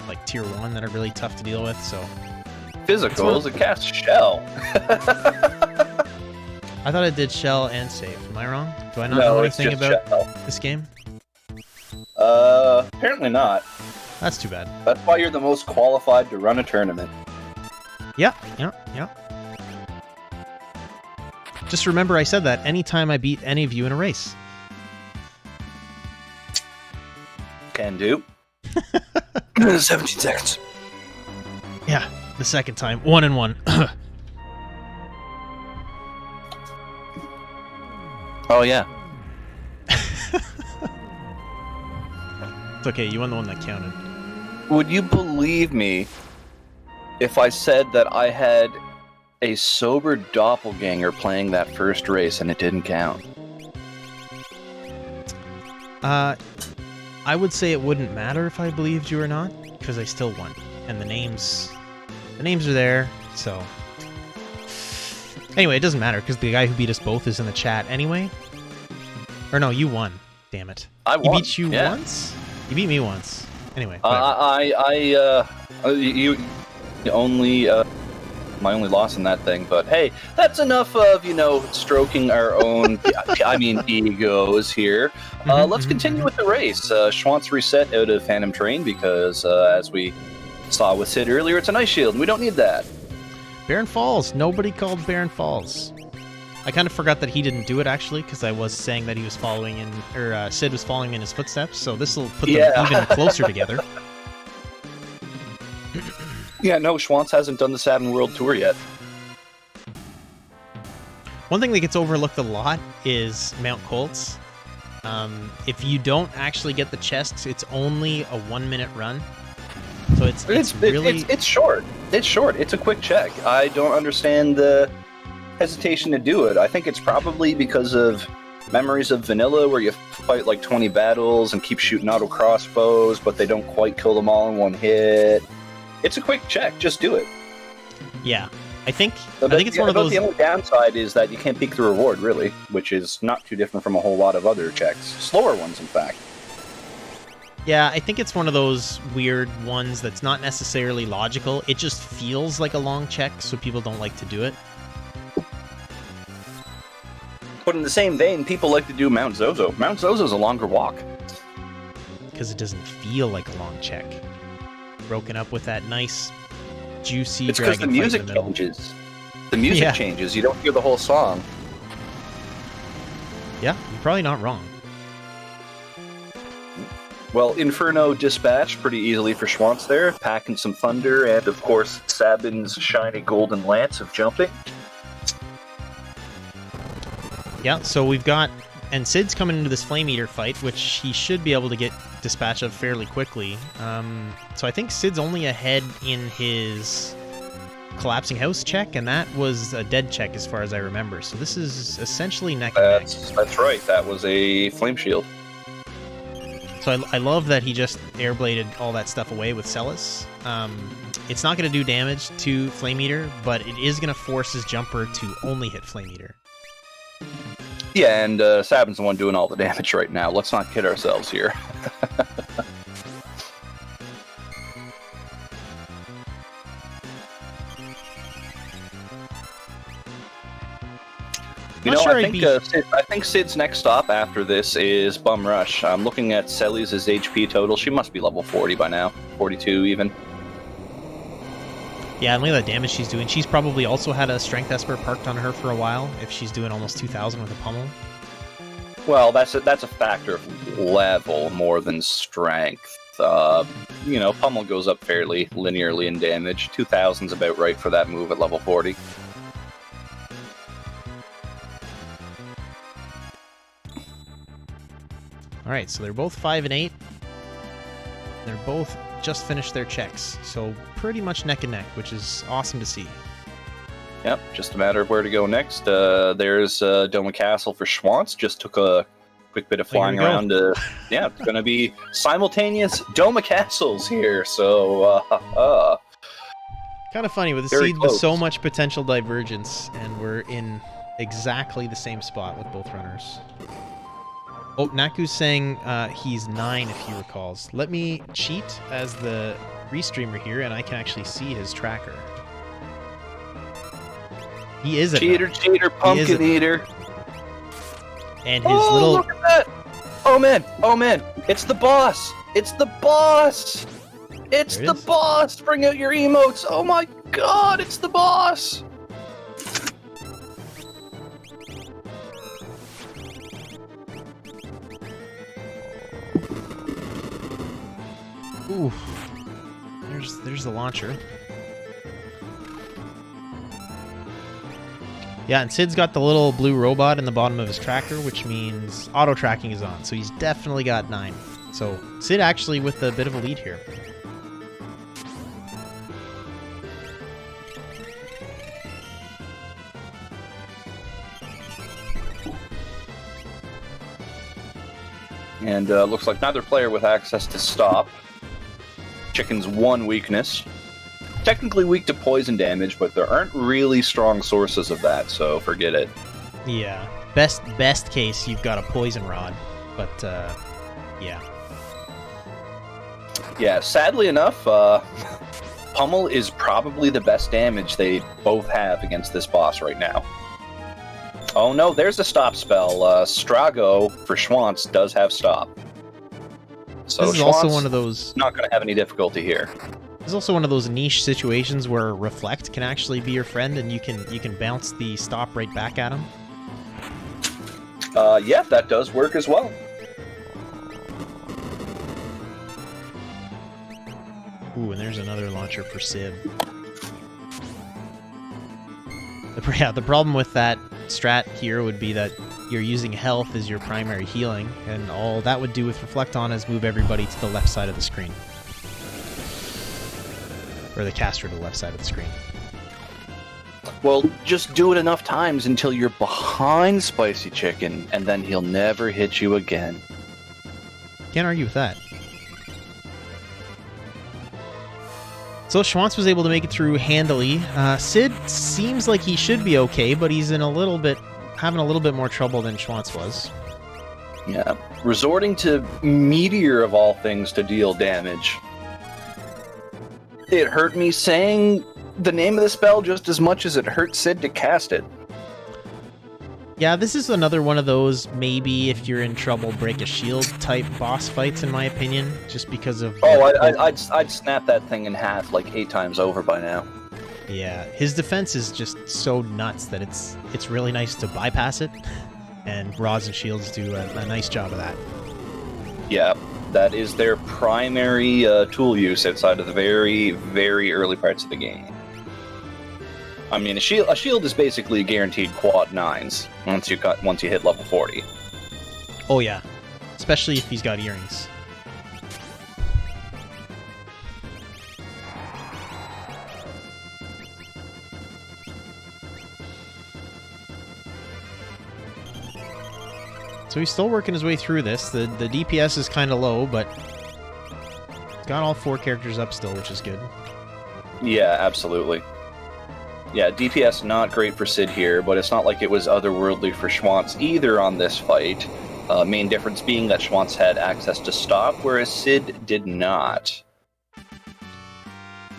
like tier 1 that are really tough to deal with. So physicals, it casts Shell. I thought it did Shell and Save. Am I wrong? Do I not know anything about this game? Apparently not. That's too bad. That's why you're the most qualified to run a tournament. Yeah. Just remember I said that anytime I beat any of you in a race. Can do. 17 seconds. Yeah, the second time. 1-1. Oh, yeah. It's okay, you won the one that counted. Would you believe me if I said that I had a sober doppelganger playing that first race and it didn't count? I would say it wouldn't matter if I believed you or not, because I still won. And the names are there, so... Anyway, it doesn't matter, because the guy who beat us both is in the chat anyway. Or no, you won. Damn it. I won. He beat you once? You beat me once. Anyway, you only... my only loss in that thing, but hey, that's enough of, stroking our own, egos here. Let's continue with the race. Schwantz reset out of Phantom Train because, as we saw with Sid earlier, it's an Ice Shield, and we don't need that. Baron Falls. Nobody called Baron Falls. I kind of forgot that he didn't do it, actually, because I was saying that he was following in, or Sid was following in his footsteps, so this will put them even closer together. Yeah, no, Schwantz hasn't done the Saturn World Tour yet. One thing that gets overlooked a lot is Mount Colts. If you don't actually get the chests, it's only a 1-minute run. So it's really... It's short. It's short. It's a quick check. I don't understand the hesitation to do it. I think it's probably because of memories of vanilla where you fight like 20 battles and keep shooting auto crossbows, but they don't quite kill them all in one hit. It's a quick check. Just do it. Yeah. I think it's one of those... The only downside is that you can't peek the reward, really, which is not too different from a whole lot of other checks. Slower ones, in fact. Yeah, I think it's one of those weird ones that's not necessarily logical. It just feels like a long check, so people don't like to do it. But in the same vein, people like to do Mount Zozo. Mount Zozo's a longer walk. Because it doesn't feel like a long check. Broken up with that nice, juicy it's because the music changes. The music changes. You don't hear the whole song. Yeah, you're probably not wrong. Well, Inferno dispatched pretty easily for Schwantz there, packing some thunder, and of course, Sabin's shiny golden lance of jumping. Yeah, so we've got... And Sid's coming into this Flame Eater fight, which he should be able to get dispatch of fairly quickly. So I think Sid's only ahead in his collapsing house check, and that was a dead check as far as I remember. So this is essentially neck and neck. That's right. That was a flame shield. So I love that he just airbladed all that stuff away with Celis. It's not going to do damage to Flame Eater, but it is going to force his jumper to only hit Flame Eater. Yeah, and Sabin's the one doing all the damage right now. Let's not kid ourselves here. I think Sid's next stop after this is Bum Rush. I'm looking at Celi's HP total. She must be level 40 by now. 42 even. Yeah, and look at the damage she's doing. She's probably also had a Strength Esper parked on her for a while, if she's doing almost 2,000 with a pummel. Well, that's a factor of level more than strength. Pummel goes up fairly linearly in damage. 2,000's about right for that move at level 40. Alright, so they're both 5 and 8. They're both just finished their checks, so pretty much neck and neck, which is awesome to see. Yep, just a matter of where to go next. There's Doma Castle for Schwantz. Just took a quick bit of flying around. Yeah, it's going to be simultaneous Doma Castles here, so... kind of funny, with a seed with so much potential divergence, and we're in exactly the same spot with both runners. Oh, Naku's saying he's 9 if he recalls. Let me cheat as the Restreamer here, and I can actually see his tracker. He is a cheater, pumpkin eater. And his little... look at that! Oh man, it's the boss! It's the boss! It's the boss! Bring out your emotes! Oh my god, it's the boss! Ooh, there's the launcher. Yeah, and Sid's got the little blue robot in the bottom of his tracker, which means auto tracking is on. So he's definitely got 9. So Sid actually with a bit of a lead here. And looks like neither player with access to stop. Chicken's one weakness. Technically weak to poison damage, but there aren't really strong sources of that, so forget it. Yeah. Best case, you've got a poison rod, but yeah. Yeah, sadly enough, Pummel is probably the best damage they both have against this boss right now. Oh no, there's a stop spell. Strago for Schwantz does have stop. So this is also one of those... not going to have any difficulty here. This is also one of those niche situations where Reflect can actually be your friend, and you can bounce the stop right back at him. Yeah, that does work as well. Ooh, and there's another launcher for Sid. Yeah, the problem with that strat here would be that you're using health as your primary healing, and all that would do with Reflect On is move everybody to the left side of the screen. Or the caster to the left side of the screen. Well, just do it enough times until you're behind Spicy Chicken, and then he'll never hit you again. Can't argue with that. So Schwantz was able to make it through handily. Sid seems like he should be okay, but he's in having a little bit more trouble than Schwantz was. Yeah, resorting to Meteor of all things to deal damage. It hurt me saying the name of the spell just as much as it hurt Sid to cast it. Yeah, this is another one of those, maybe if you're in trouble, break a shield type boss fights, in my opinion, just because of... Oh, I'd snap that thing in half like 8 times over by now. Yeah, his defense is just so nuts that it's really nice to bypass it, and rods and shields do a nice job of that. Yeah, that is their primary tool use outside of the very, very early parts of the game. I mean, a shield is basically guaranteed quad 9s once you hit level 40. Oh yeah, especially if he's got earrings. So he's still working his way through this. The DPS is kind of low, but he's got all 4 characters up still, which is good. Yeah, absolutely. Yeah, DPS not great for Sid here, but it's not like it was otherworldly for Schwantz either on this fight. Main difference being that Schwantz had access to stop, whereas Sid did not.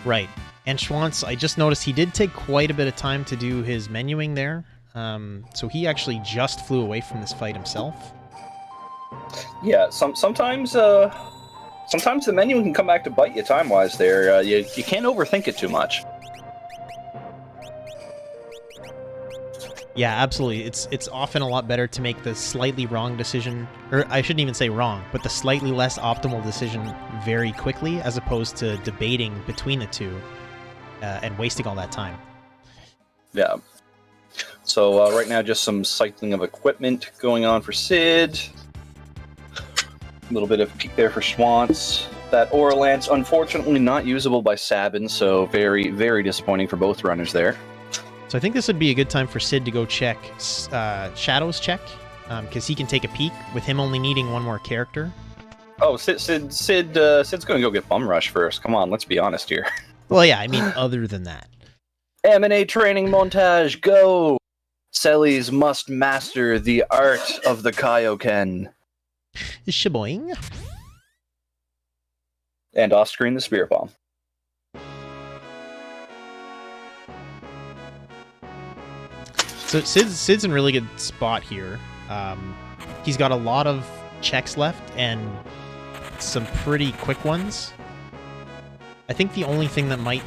Right. And Schwantz, I just noticed he did take quite a bit of time to do his menuing there. So he actually just flew away from this fight himself. Yeah, sometimes the menu can come back to bite you time-wise there. You can't overthink it too much. Yeah, absolutely. It's often a lot better to make the slightly wrong decision, or I shouldn't even say wrong, but the slightly less optimal decision very quickly, as opposed to debating between the two and wasting all that time. Yeah. So right now, just some cycling of equipment going on for Sid. A little bit of peek there for Schwantz. That Aura Lance, unfortunately not usable by Sabin, so very, very disappointing for both runners there. So I think this would be a good time for Sid to go check Shadow's check, because he can take a peek with him only needing 1 more character. Oh, Sid's going to go get Bum Rush first. Come on, let's be honest here. Well, yeah, I mean, other than that. M&A training montage, go! Sellies must master the art of the Kaioken. Shaboing. And off-screen, the Spirit Bomb. So Sid's in a really good spot here. He's got a lot of checks left and some pretty quick ones. I think the only thing that might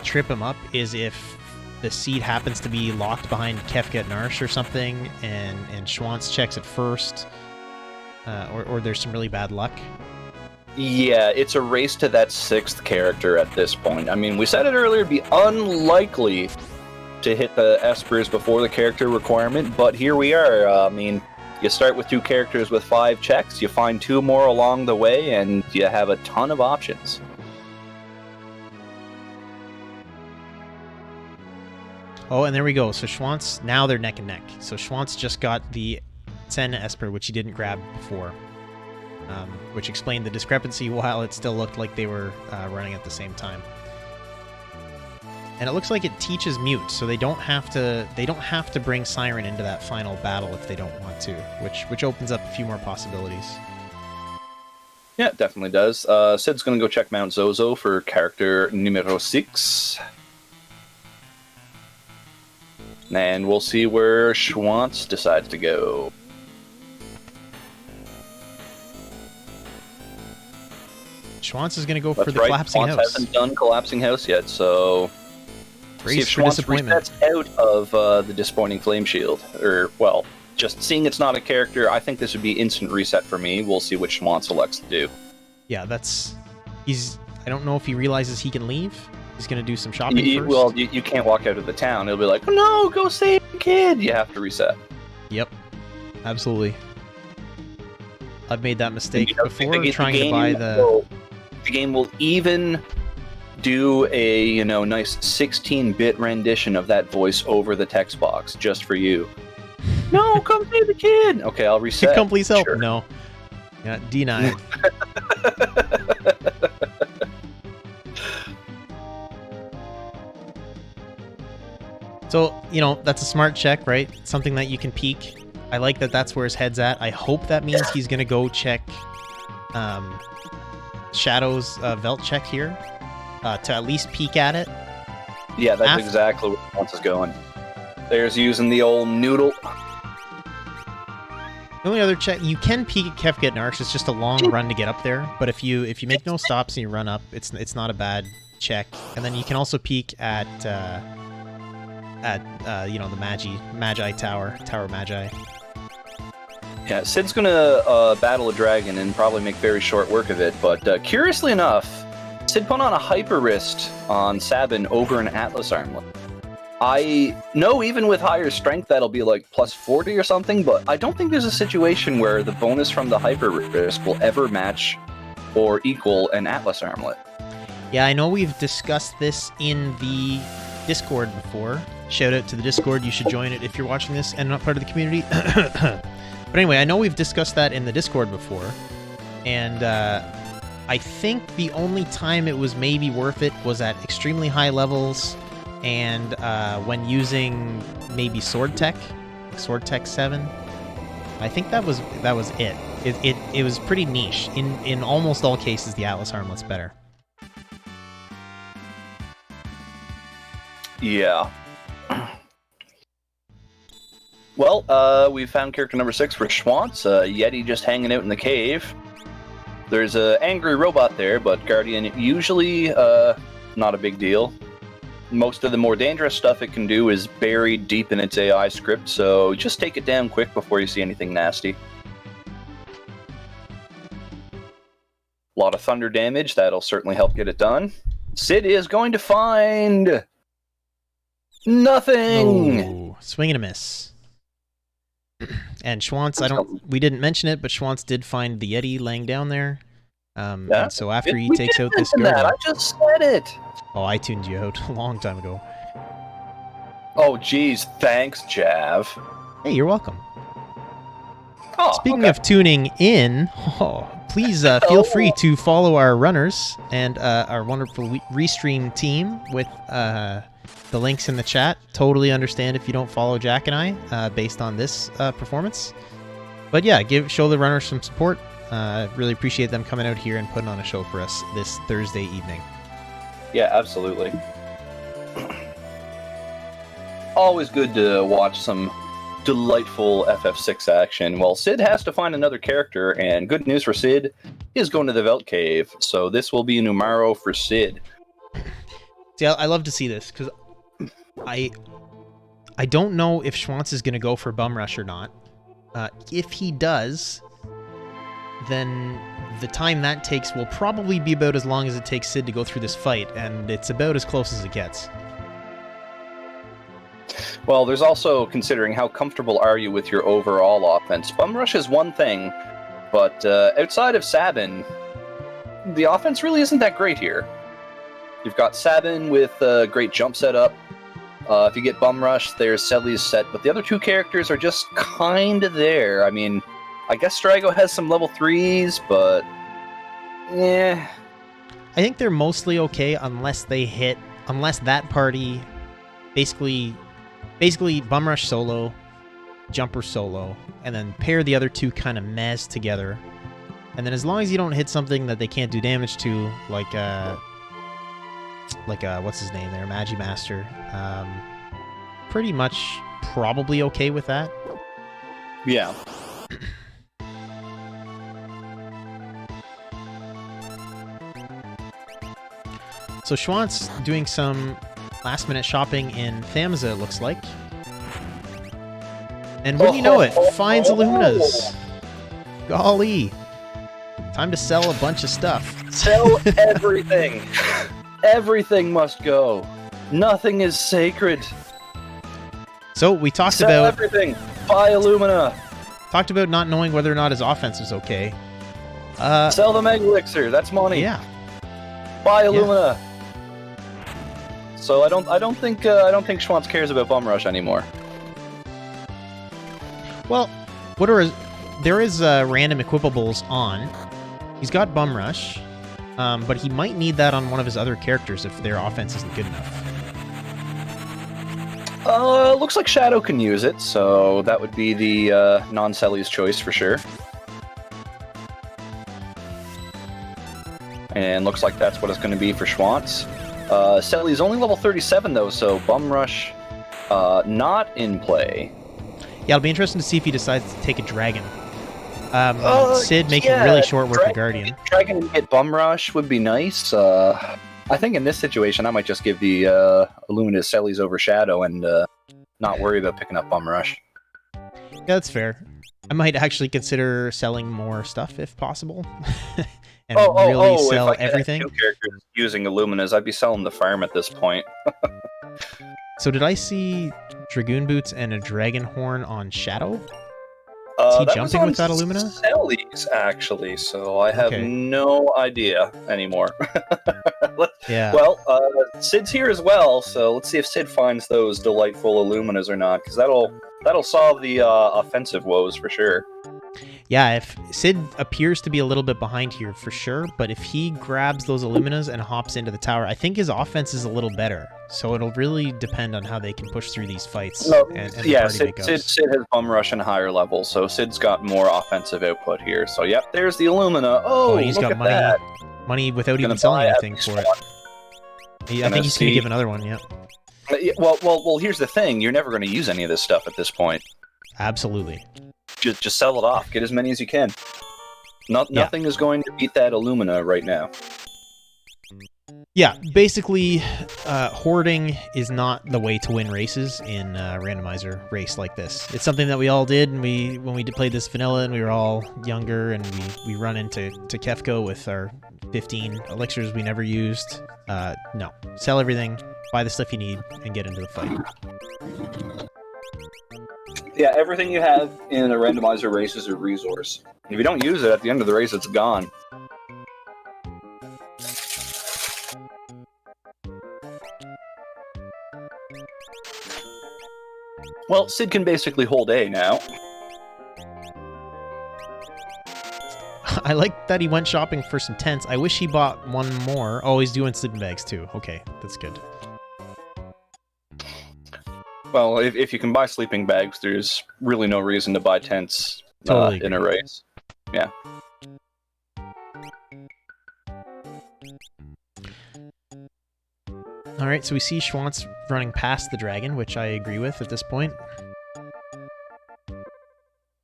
trip him up is if the seed happens to be locked behind Kefka Narsh or something, and Schwantz checks it first, or there's some really bad luck. Yeah, it's a race to that 6th character at this point. I mean, we said it earlier, it'd be unlikely to hit the Espers before the character requirement, but here we are. I mean, you start with 2 characters with 5 checks, you find 2 more along the way, and you have a ton of options. Oh, and there we go. So Schwantz, now they're neck and neck. So Schwantz just got the 10 Esper, which he didn't grab before, which explained the discrepancy while it still looked like they were running at the same time. And it looks like it teaches mute, so they don't have to bring Siren into that final battle if they don't want to, which opens up a few more possibilities. Yeah, it definitely does. Sid's going to go check Mount Zozo for character numero 6. And we'll see where Schwantz decides to go. Schwantz is going to go That's for the right. collapsing Schwantz house. hasn't done collapsing house yet, so see if Brace for Schwantz disappointment. resets out of the disappointing flame shield. Or, well, just seeing it's not a character, I think this would be instant reset for me. We'll see what Schwantz elects to do. Yeah, I don't know if he realizes he can leave. He's going to do some shopping first. Well, you can't walk out of the town. It'll be like, oh no, go save the kid. You have to reset. Yep, absolutely. I've made that mistake before, the trying to buy the... The game will even do a, nice 16-bit rendition of that voice over the text box, just for you. No, come save the kid! Okay, I'll reset. Come please help. Sure. No. Yeah, denied. So, that's a smart check, right? Something that you can peek. I like that that's where his head's at. I hope that means he's going to go check Shadow's Velt check here to at least peek at it. Yeah, that's exactly where Schwantz is going. There's using the old noodle. The only other check, you can peek at Kefka at Narsh. It's just a long run to get up there. But if you make no stops and you run up, it's not a bad check. And then you can also peek at the Magi Tower Magi. Yeah, Sid's gonna battle a dragon and probably make very short work of it, but curiously enough, Sid put on a Hyper Wrist on Sabin over an Atlas Armlet. I know even with higher strength that'll be like plus 40 or something, but I don't think there's a situation where the bonus from the Hyper Wrist will ever match or equal an Atlas Armlet. Yeah, I know we've discussed this in the Discord before. Shout out to the Discord, you should join it if you're watching this and not part of the community. But anyway, I know we've discussed that in the Discord before, and I think the only time it was maybe worth it was at extremely high levels, and when using maybe Sword Tech 7. I think that was it. It was pretty niche. In almost all cases, the Atlas Armlet's better. Yeah. Well, we found character number 6 for Schwantz, Yeti just hanging out in the cave. There's an angry robot there, but Guardian usually not a big deal. Most of the more dangerous stuff it can do is buried deep in its AI script, so just take it down quick before you see anything nasty. A lot of thunder damage, that'll certainly help get it done. Sid is going to find... nothing! Oh, swing and a miss. And Schwantz, we didn't mention it, but Schwantz did find the Yeti laying down there. Yeah. And so after he takes out this Guardian... I just said it! Oh, I tuned you out a long time ago. Oh, geez. Thanks, Jav. Hey, you're welcome. Oh, Speaking of tuning in, please feel free to follow our runners and our wonderful Restream team with the links in the chat. Totally understand if you don't follow Jack and I based on this performance. But yeah, show the runners some support. Really appreciate them coming out here and putting on a show for us this Thursday evening. Yeah, absolutely. Always good to watch some delightful FF6 action. Well, Sid has to find another character, and good news for Sid, he is going to the Velt Cave, so this will be Numaro for Sid. See, I love to see this, because I don't know if Schwantz is going to go for Bum Rush or not. If he does, then the time that takes will probably be about as long as it takes Sid to go through this fight, and it's about as close as it gets. Well, there's also considering how comfortable are you with your overall offense. Bum Rush is one thing, but outside of Sabin, the offense really isn't that great here. You've got Sabin with a great jump setup. If you get Bum Rush, there's Selly's set, but the other two characters are just kind of there. I mean, I guess Strago has some level 3s, but... yeah. I think they're mostly okay unless that party basically Bum Rush solo, Jumper solo, and then pair the other two kind of mez together. And then as long as you don't hit something that they can't do damage to, like what's his name there, Magimaster, pretty much probably okay with that. Yeah. So Schwantz doing some last-minute shopping in Thamza, it looks like. And wouldn't you know it, finds Illuminas. Golly. Time to sell a bunch of stuff. Sell everything. Everything must go. Nothing is sacred. So we talked Sell about everything. Buy Illumina. Talked about not knowing whether or not his offense was okay. Sell the Mega Elixir. That's money. Yeah. Buy Illumina. Yeah. So I don't think Schwantz cares about Bum Rush anymore. Well, there is random equipables on. He's got Bum Rush, but he might need that on one of his other characters if their offense isn't good enough. Looks like Shadow can use it, so that would be the non-Selly's choice for sure. And looks like that's what it's going to be for Schwantz. Selly's only level 37 though, so Bum Rush not in play. Yeah, it'll be interesting to see if he decides to take a dragon. Sid making really short work of Guardian. Dragon and get Bum Rush would be nice. I think in this situation, I might just give the Illuminous Selly's over Shadow and not worry about picking up Bum Rush. Yeah, that's fair. I might actually consider selling more stuff if possible. And really sell if I everything. Had 2 characters using Illuminas, I'd be selling the farm at this point. So did I see Dragoon Boots and a Dragon Horn on Shadow? Is he jumping with that Illumina? Selly's, actually, so I have no idea anymore. Yeah. Well, Sid's here as well, so let's see if Sid finds those delightful Illuminas or not, because that'll That'll solve the offensive woes for sure. Yeah, if Sid appears to be a little bit behind here for sure, but if he grabs those Illuminas and hops into the tower, I think his offense is a little better. So it'll really depend on how they can push through these fights. No, and yeah, the party Sid has bum rush and higher level, so Sid's got more offensive output here. So yep, there's the Illumina. Oh, he's look got at money, that. money without even selling anything for it. I think he's going to give another one. Yep. Well. Here's the thing: you're never going to use any of this stuff at this point. Absolutely. Just sell it off. Get as many as you can. Nothing is going to beat that Illumina right now. Yeah, basically, hoarding is not the way to win races in a randomizer race like this. It's something that we all did, and when we played this vanilla, and we were all younger, and we run into Kefko with our 15 elixirs we never used. No, sell everything, buy the stuff you need, and get into the fight. Yeah, everything you have in a randomizer race is a resource. If you don't use it at the end of the race, it's gone. Well, Sid can basically hold A now. I like that he went shopping for some tents. I wish he bought one more. Oh, he's doing sleeping bags too. Okay, that's good. Well, if you can buy sleeping bags, there's really no reason to buy tents in a race. Yeah. All right, so we see Schwantz running past the dragon, which I agree with at this point.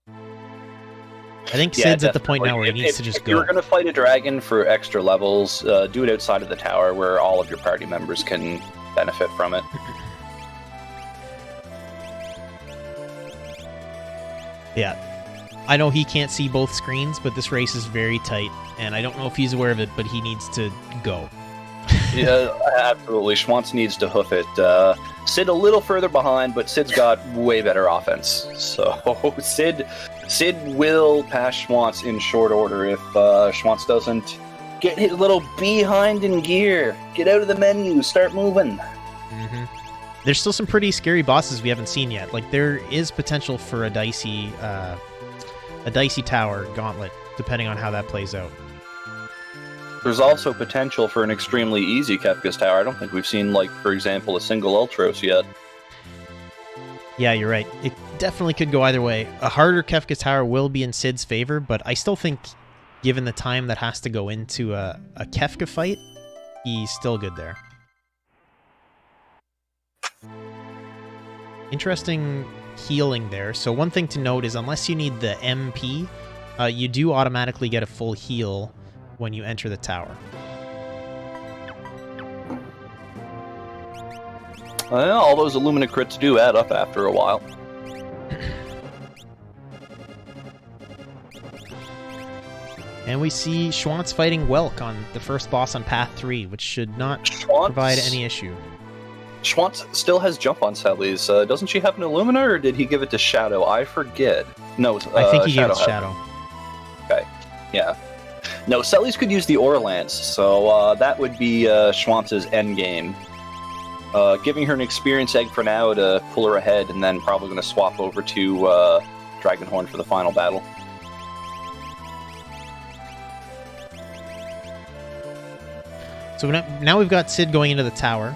I think Sid's at the point now where he needs to just go. If you're going to fight a dragon for extra levels, do it outside of the tower where all of your party members can benefit from it. Yeah. I know he can't see both screens, but this race is very tight, and I don't know if he's aware of it, but he needs to go. Yeah, absolutely. Schwantz needs to hoof it. Sid a little further behind, but Sid's got way better offense. So Sid will pass Schwantz in short order if Schwantz doesn't get his little behind in gear. Get out of the menu, start moving. Mm-hmm. There's still some pretty scary bosses we haven't seen yet. Like, there is potential for a dicey tower gauntlet, depending on how that plays out. There's also potential for an extremely easy Kefka's Tower. I don't think we've seen, like, for example, a single Ultros yet. Yeah, you're right. It definitely could go either way. A harder Kefka's Tower will be in Sid's favor, but I still think, given the time that has to go into a Kefka fight, he's still good there. Interesting healing there. So one thing to note is unless you need the MP, you do automatically get a full heal when you enter the tower. Well, all those Illumina crits do add up after a while. And we see Schwantz fighting Welk on the first boss on Path 3, which should not provide any issue. Schwantz still has jump on Sally's. Doesn't she have an Illumina, or did he give it to Shadow? I forget. No, I think he gave it to Shadow. Okay, yeah. No, Celes could use the Aura Lance, so that would be Schwantz's endgame. Giving her an experience egg for now to pull her ahead, and then probably going to swap over to Dragonhorn for the final battle. So now we've got Sid going into the tower.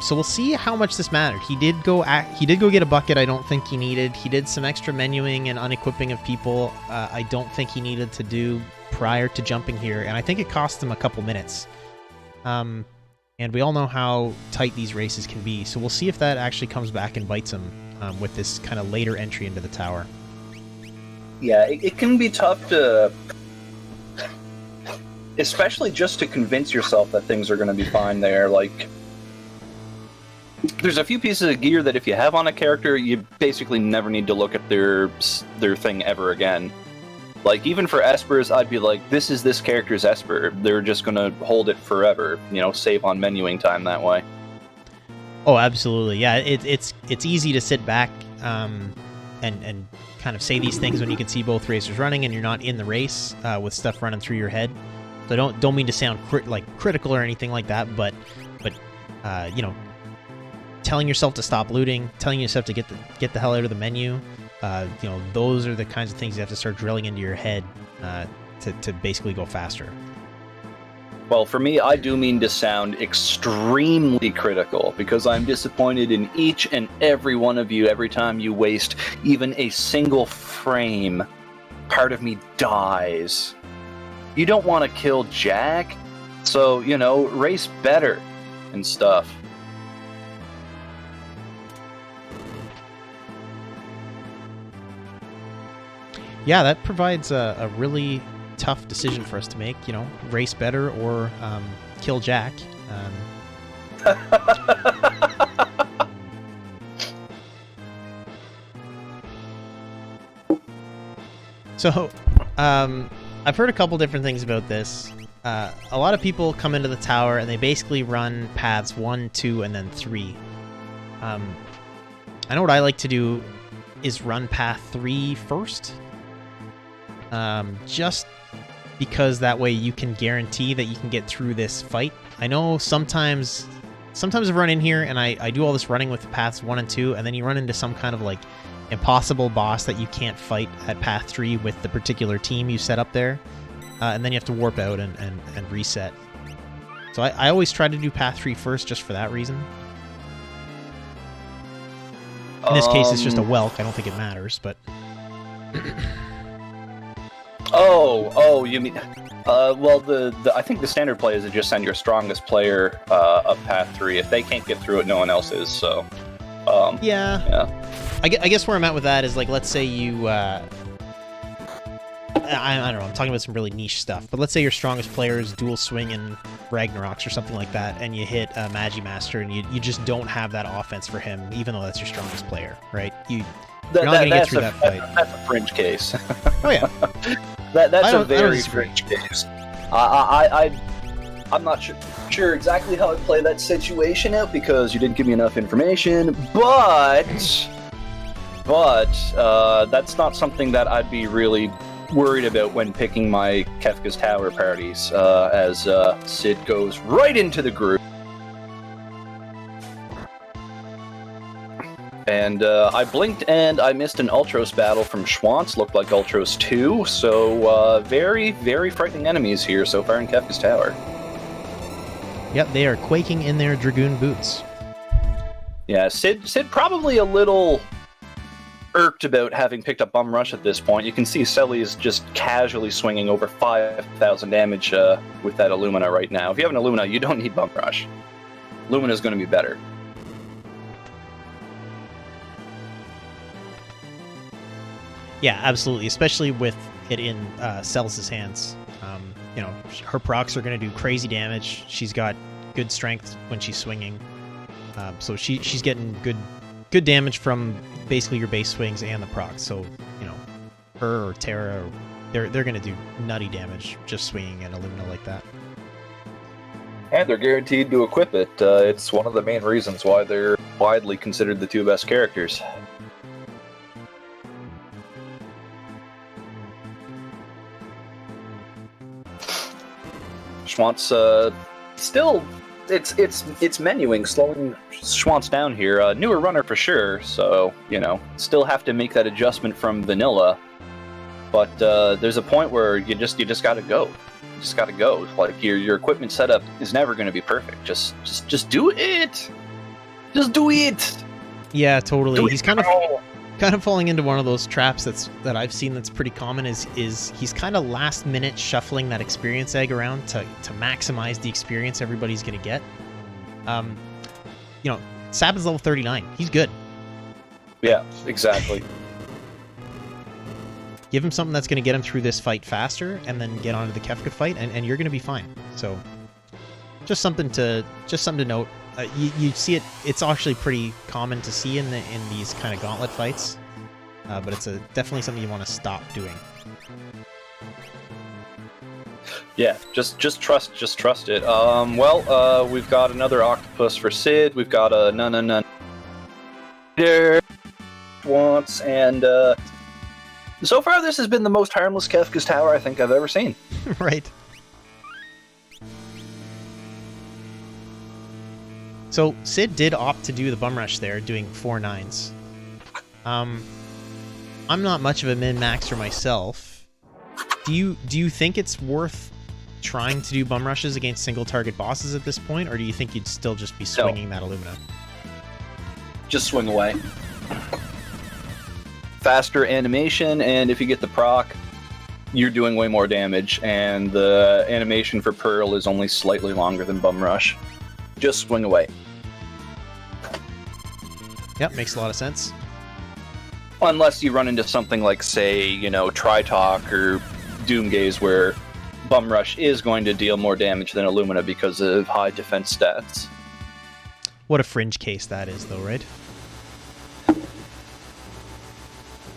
So we'll see how much this mattered. He did go get a bucket I don't think he needed. He did some extra menuing and unequipping of people I don't think he needed to do prior to jumping here, and I think it cost him a couple minutes. And we all know how tight these races can be, so we'll see if that actually comes back and bites him with this kind of later entry into the tower. Yeah, it can be tough to... especially just to convince yourself that things are going to be fine there. Like, there's a few pieces of gear that if you have on a character, you basically never need to look at their thing ever again. Like, even for Espers, I'd be like, this is this character's Esper. They're just going to hold it forever, you know, save on menuing time that way. Oh, absolutely. Yeah, it's easy to sit back and kind of say these things when you can see both racers running and you're not in the race with stuff running through your head. So don't mean to sound critical or anything like that, but you know, telling yourself to stop looting, telling yourself to get the hell out of the menu. Those are the kinds of things you have to start drilling into your head to basically go faster. Well, for me, I do mean to sound extremely critical, because I'm disappointed in each and every one of you every time you waste even a single frame. Part of me dies. You don't want to kill Jack, so, race better and stuff. Yeah, that provides a really tough decision for us to make, race better or kill Jack. So, I've heard a couple different things about this. A lot of people come into the tower and they basically run paths 1, 2, and then 3. I know what I like to do is run path 3 first. Just because that way you can guarantee that you can get through this fight. I know sometimes I've run in here and I do all this running with paths 1 and 2, and then you run into some kind of like impossible boss that you can't fight at path 3 with the particular team you set up there, and then you have to warp out and reset. So I always try to do path 3 first just for that reason. In this case, it's just a Welk. I don't think it matters, but... Oh, you mean... well, I think the standard play is to just send your strongest player up path 3. If they can't get through it, no one else is, so... Yeah. I guess where I'm at with that is, like, let's say you... I don't know, I'm talking about some really niche stuff, but let's say your strongest player is dual swing and Ragnaroks or something like that, and you hit a Magimaster, and you just don't have that offense for him, even though that's your strongest player, right? You're not going to get through that fight. That's a fringe case. Oh, yeah. That's a very fringe case. I'm not sure exactly how I'd play that situation out, because you didn't give me enough information, but that's not something that I'd be really worried about when picking my Kefka's Tower parties, as Sid goes right into the group. And I blinked and I missed an Ultros battle from Schwantz. Looked like Ultros 2, so very, very frightening enemies here so far in Kefka's Tower. Yep, they are quaking in their Dragoon boots. Yeah, Sid probably a little irked about having picked up Bum Rush at this point. You can see Selly is just casually swinging over 5,000 damage with that Illumina right now. If you have an Illumina, you don't need Bum Rush. Illumina is going to be better. Yeah, absolutely, especially with it in Celis' hands. Her procs are going to do crazy damage. She's got good strength when she's swinging. So she's getting good damage from basically your base swings and the procs. So, her or Terra, they're going to do nutty damage just swinging an Illumina like that. And they're guaranteed to equip it. It's one of the main reasons why they're widely considered the 2 best characters. Schwantz still, it's menuing, slowing Schwantz down here. Newer runner for sure, so still have to make that adjustment from vanilla. But there's a point where you just gotta go. You just gotta go. Like your equipment setup is never going to be perfect. Just do it. Just do it. Yeah, totally. He's kind of falling into one of those traps that I've seen that's pretty common is he's kind of last minute shuffling that experience egg around to maximize the experience everybody's going to get. Sabin's level 39. He's good. Yeah, exactly. Give him something that's going to get him through this fight faster, and then get onto the Kefka fight, and you're going to be fine. So, just something to note. You see it. It's actually pretty common to see in these kind of gauntlet fights, but it's definitely something you want to stop doing. Yeah, just trust it. We've got another octopus for Sid. We've got a none there once, and so far this has been the most harmless Kefka's Tower I think I've ever seen. So Sid did opt to do the bum rush there, doing 4 9s. I'm not much of a min-maxer myself. Do you think it's worth trying to do bum rushes against single target bosses at this point, or do you think you'd still just be swinging that Illumina? Just swing away. Faster animation, and if you get the proc, you're doing way more damage, and the animation for Pearl is only slightly longer than Bum Rush. Just swing away. Yep, makes a lot of sense. Unless you run into something like, say, you know, Tritalk or Doomgaze, where Bum Rush is going to deal more damage than Illumina because of high defense stats. What a fringe case that is, though, right?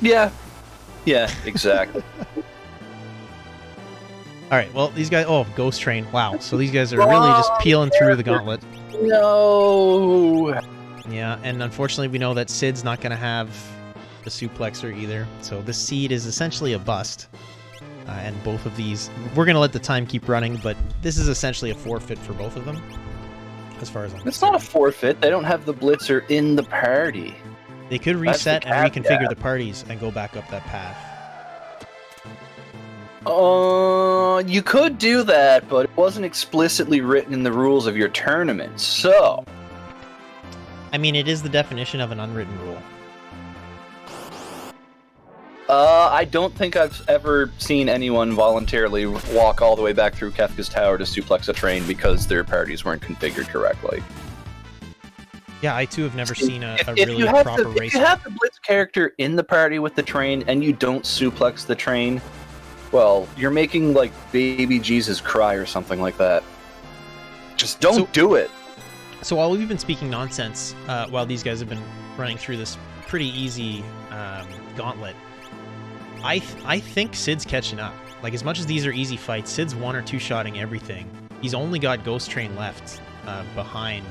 Yeah. Yeah, exactly. Alright, well, these guys... Oh, Ghost Train. Wow. So these guys are really just peeling through the gauntlet. No! Yeah, and unfortunately we know that Sid's not going to have the suplexer either. So the seed is essentially a bust. And both of these... We're going to let the time keep running, but this is essentially a forfeit for both of them. As far as I'm concerned. It's not a forfeit. They don't have the Blitzer in the party. They could reset and reconfigure the parties and go back up that path. You could do that, but it wasn't explicitly written in the rules of your tournament, so... I mean, it is the definition of an unwritten rule. I don't think I've ever seen anyone voluntarily walk all the way back through Kefka's Tower to suplex a train because their parties weren't configured correctly. Yeah, I too have never seen a if really you have proper the, race. If you have the Blitz character in the party with the train and you don't suplex the train, well, you're making, like, baby Jesus cry or something like that. Just don't do it. So while we've been speaking nonsense, while these guys have been running through this pretty easy gauntlet, I think Sid's catching up. Like, as much as these are easy fights, Sid's 1 or 2 shotting everything. He's only got Ghost Train left behind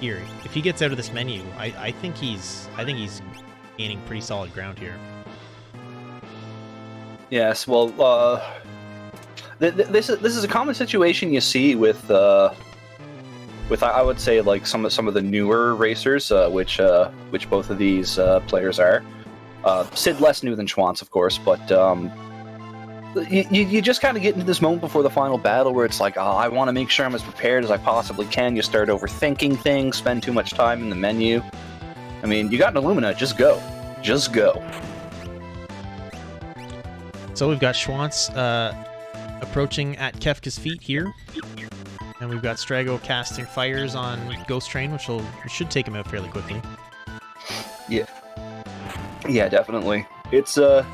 here. If he gets out of this menu, I think he's gaining pretty solid ground here. Yes, well, this is a common situation you see with I would say, like, some of the newer racers, which both of these players are. Sid less new than Schwantz, of course, but you just kind of get into this moment before the final battle where it's like, oh, I want to make sure I'm as prepared as I possibly can. You start overthinking things, spend too much time in the menu. I mean, you got an Illumina, just go. Just go. So we've got Schwantz approaching at Kefka's feet here. And we've got Strago casting fires on Ghost Train, which should take him out fairly quickly. Yeah. Yeah, definitely. It's going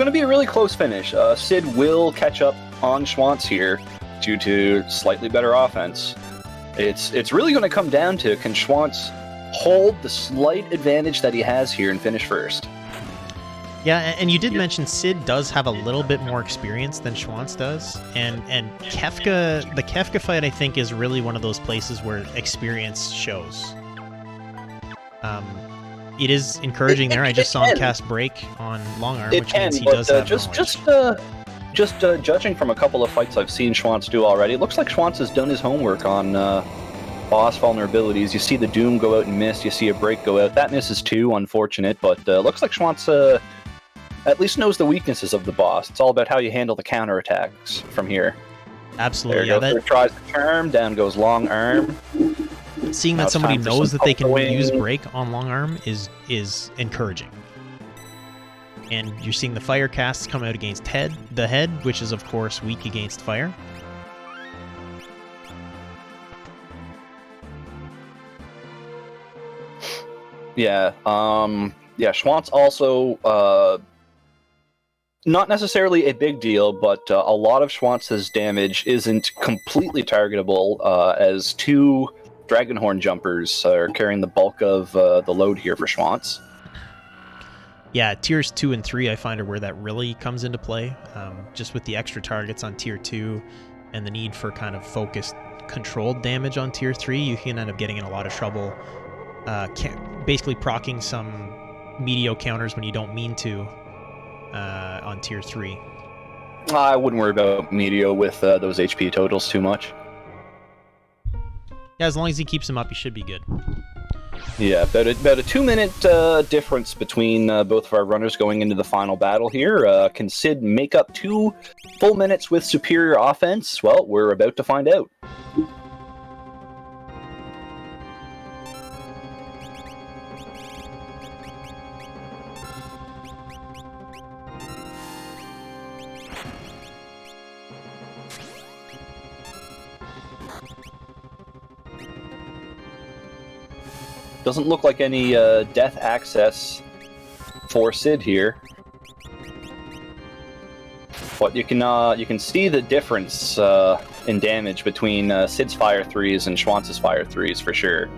to be a really close finish. Sid will catch up on Schwantz here due to slightly better offense. It's really going to come down to, can Schwantz hold the slight advantage that he has here and finish first? Yeah, and you did mention Sid does have a little bit more experience than Schwantz does, and Kefka, the Kefka fight, I think, is really one of those places where experience shows. It is encouraging there. I just saw him cast Break on Long Arm, which means he does have knowledge. Just judging from a couple of fights I've seen Schwantz do already, it looks like Schwantz has done his homework on boss vulnerabilities. You see the Doom go out and miss, you see a Break go out. That misses too, unfortunate, but looks like Schwantz at least knows the weaknesses of the boss. It's all about how you handle the counterattacks from here. Absolutely. There goes, tries the term, down goes Long Arm. Seeing that somebody knows that they can use Break on Long Arm is encouraging. And you're seeing the fire casts come out against the head, which is of course weak against fire. Yeah, Schwantz also not necessarily a big deal, but a lot of Schwantz's damage isn't completely targetable, as 2 Dragonhorn jumpers are carrying the bulk of the load here for Schwantz. Yeah, tiers 2 and 3 I find are where that really comes into play. Just with the extra targets on tier 2 and the need for kind of focused, controlled damage on tier 3, you can end up getting in a lot of trouble. Basically proccing some medio counters when you don't mean to on tier 3. I wouldn't worry about medio with those HP totals too much. Yeah, as long as he keeps him up, he should be good. Yeah, about a 2-minute difference between both of our runners going into the final battle here. Can Sid make up 2 full minutes with superior offense? Well, we're about to find out. Doesn't look like any death access for Sid here, but you can see the difference in damage between Sid's Fire 3s and Schwantz's Fire 3s for sure.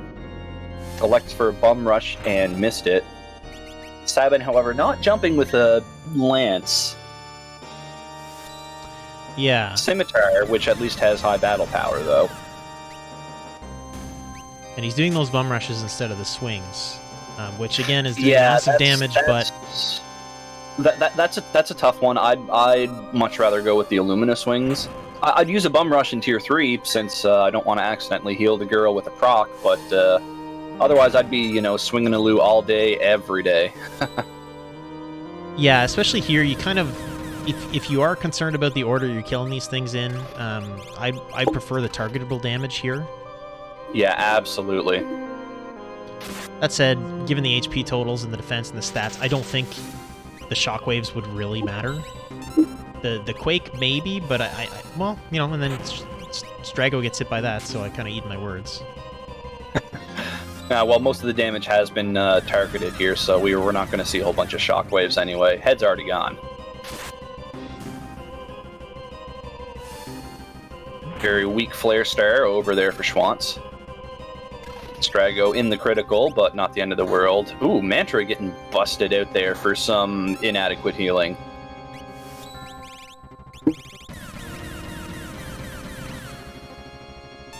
Elects for a Bum Rush and missed it. Sabin, however, not jumping with a Lance. Yeah. Scimitar, which at least has high battle power, though. And he's doing those bum rushes instead of the swings, which again is doing massive damage. But that's a tough one. I'd much rather go with the Illumina swings. I'd use a bum rush in tier 3 since I don't want to accidentally heal the girl with a proc. But otherwise, I'd be swinging a Lu all day, every day. Yeah, especially here, you kind of, if you are concerned about the order you're killing these things in, I prefer the targetable damage here. Yeah, absolutely. That said, given the HP totals and the defense and the stats, I don't think the shockwaves would really matter. The Quake, maybe, but well, and then Strago gets hit by that, so I kind of eat my words. Well, most of the damage has been targeted here, so we're not going to see a whole bunch of shockwaves anyway. Head's already gone. Very weak Flare Star over there for Schwantz. Strago in the critical, but not the end of the world. Ooh, Mantra getting busted out there for some inadequate healing.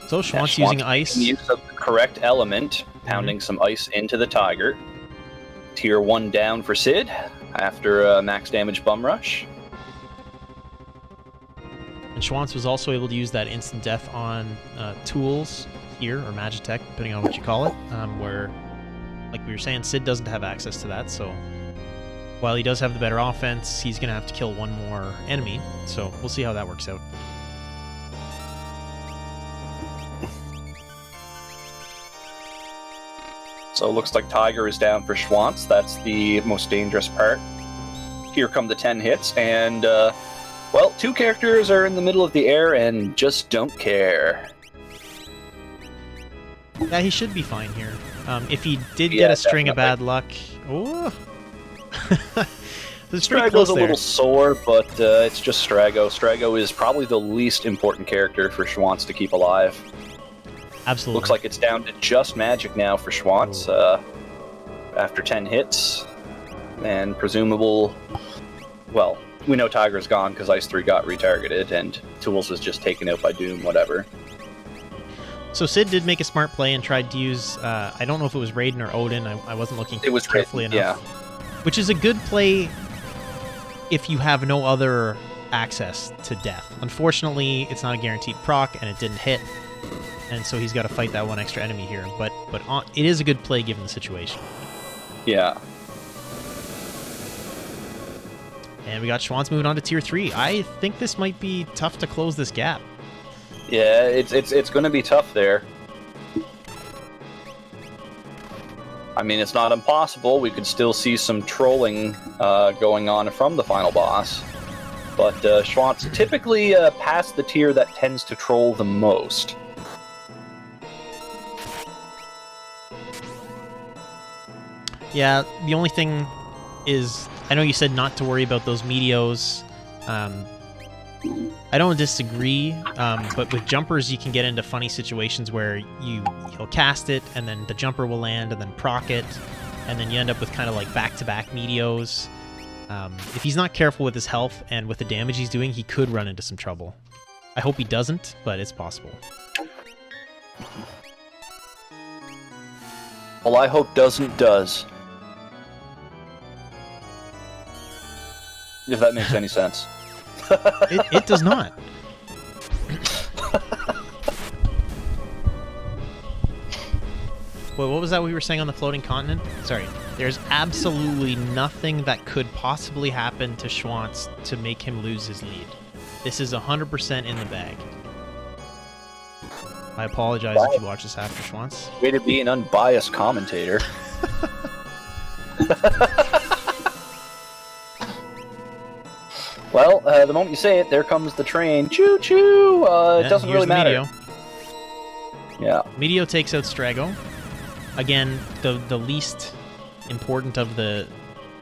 So Schwantz using ice. Use of the correct element, pounding some ice into the Tiger. Tier 1 down for Sid after a max damage bum rush. And Schwantz was also able to use that instant death on tools here, or Magitech, depending on what you call it, where, like we were saying, Sid doesn't have access to that, so while he does have the better offense, he's going to have to kill one more enemy, so we'll see how that works out. So it looks like Tiger is down for Schwantz. That's the most dangerous part. Here come the 10 hits, and, well, 2 characters are in the middle of the air and just don't care. Yeah, he should be fine here. If he did get a string of bad luck... Oh! Strago's a little sore, but it's just Strago. Strago is probably the least important character for Schwantz to keep alive. Absolutely. Looks like it's down to just magic now for Schwantz after 10 hits. And presumable... Well, we know Tiger's gone because Ice 3 got retargeted, and Tools was just taken out by Doom, whatever. So Sid did make a smart play and tried to use, I don't know if it was Raiden or Odin, I wasn't looking carefully enough. Yeah. Which is a good play if you have no other access to death. Unfortunately, it's not a guaranteed proc, and it didn't hit, and so he's got to fight that one extra enemy here. But it is a good play given the situation. Yeah. And we got Schwantz moving on to Tier 3. I think this might be tough to close this gap. Yeah, it's going to be tough there. I mean, it's not impossible. We could still see some trolling going on from the final boss. But Schwantz typically past the tier that tends to troll the most. Yeah, the only thing is, I know you said not to worry about those Meteos. I don't disagree, but with jumpers you can get into funny situations where he'll cast it, and then the jumper will land, and then proc it, and then you end up with kind of like back-to-back Meteos. If he's not careful with his health and with the damage he's doing, he could run into some trouble. I hope he doesn't, but it's possible. Well, I hope doesn't does. If that makes any sense. It does not. Well, what was that we were saying on the floating continent? Sorry. There's absolutely nothing that could possibly happen to Schwantz to make him lose his lead. This is 100% in the bag. I apologize if you watch this after, Schwantz. Way to be an unbiased commentator. Well, the moment you say it, there comes the train. Choo-choo! It doesn't really matter. Medio. Yeah. Medio takes out Strago. Again, the least important of the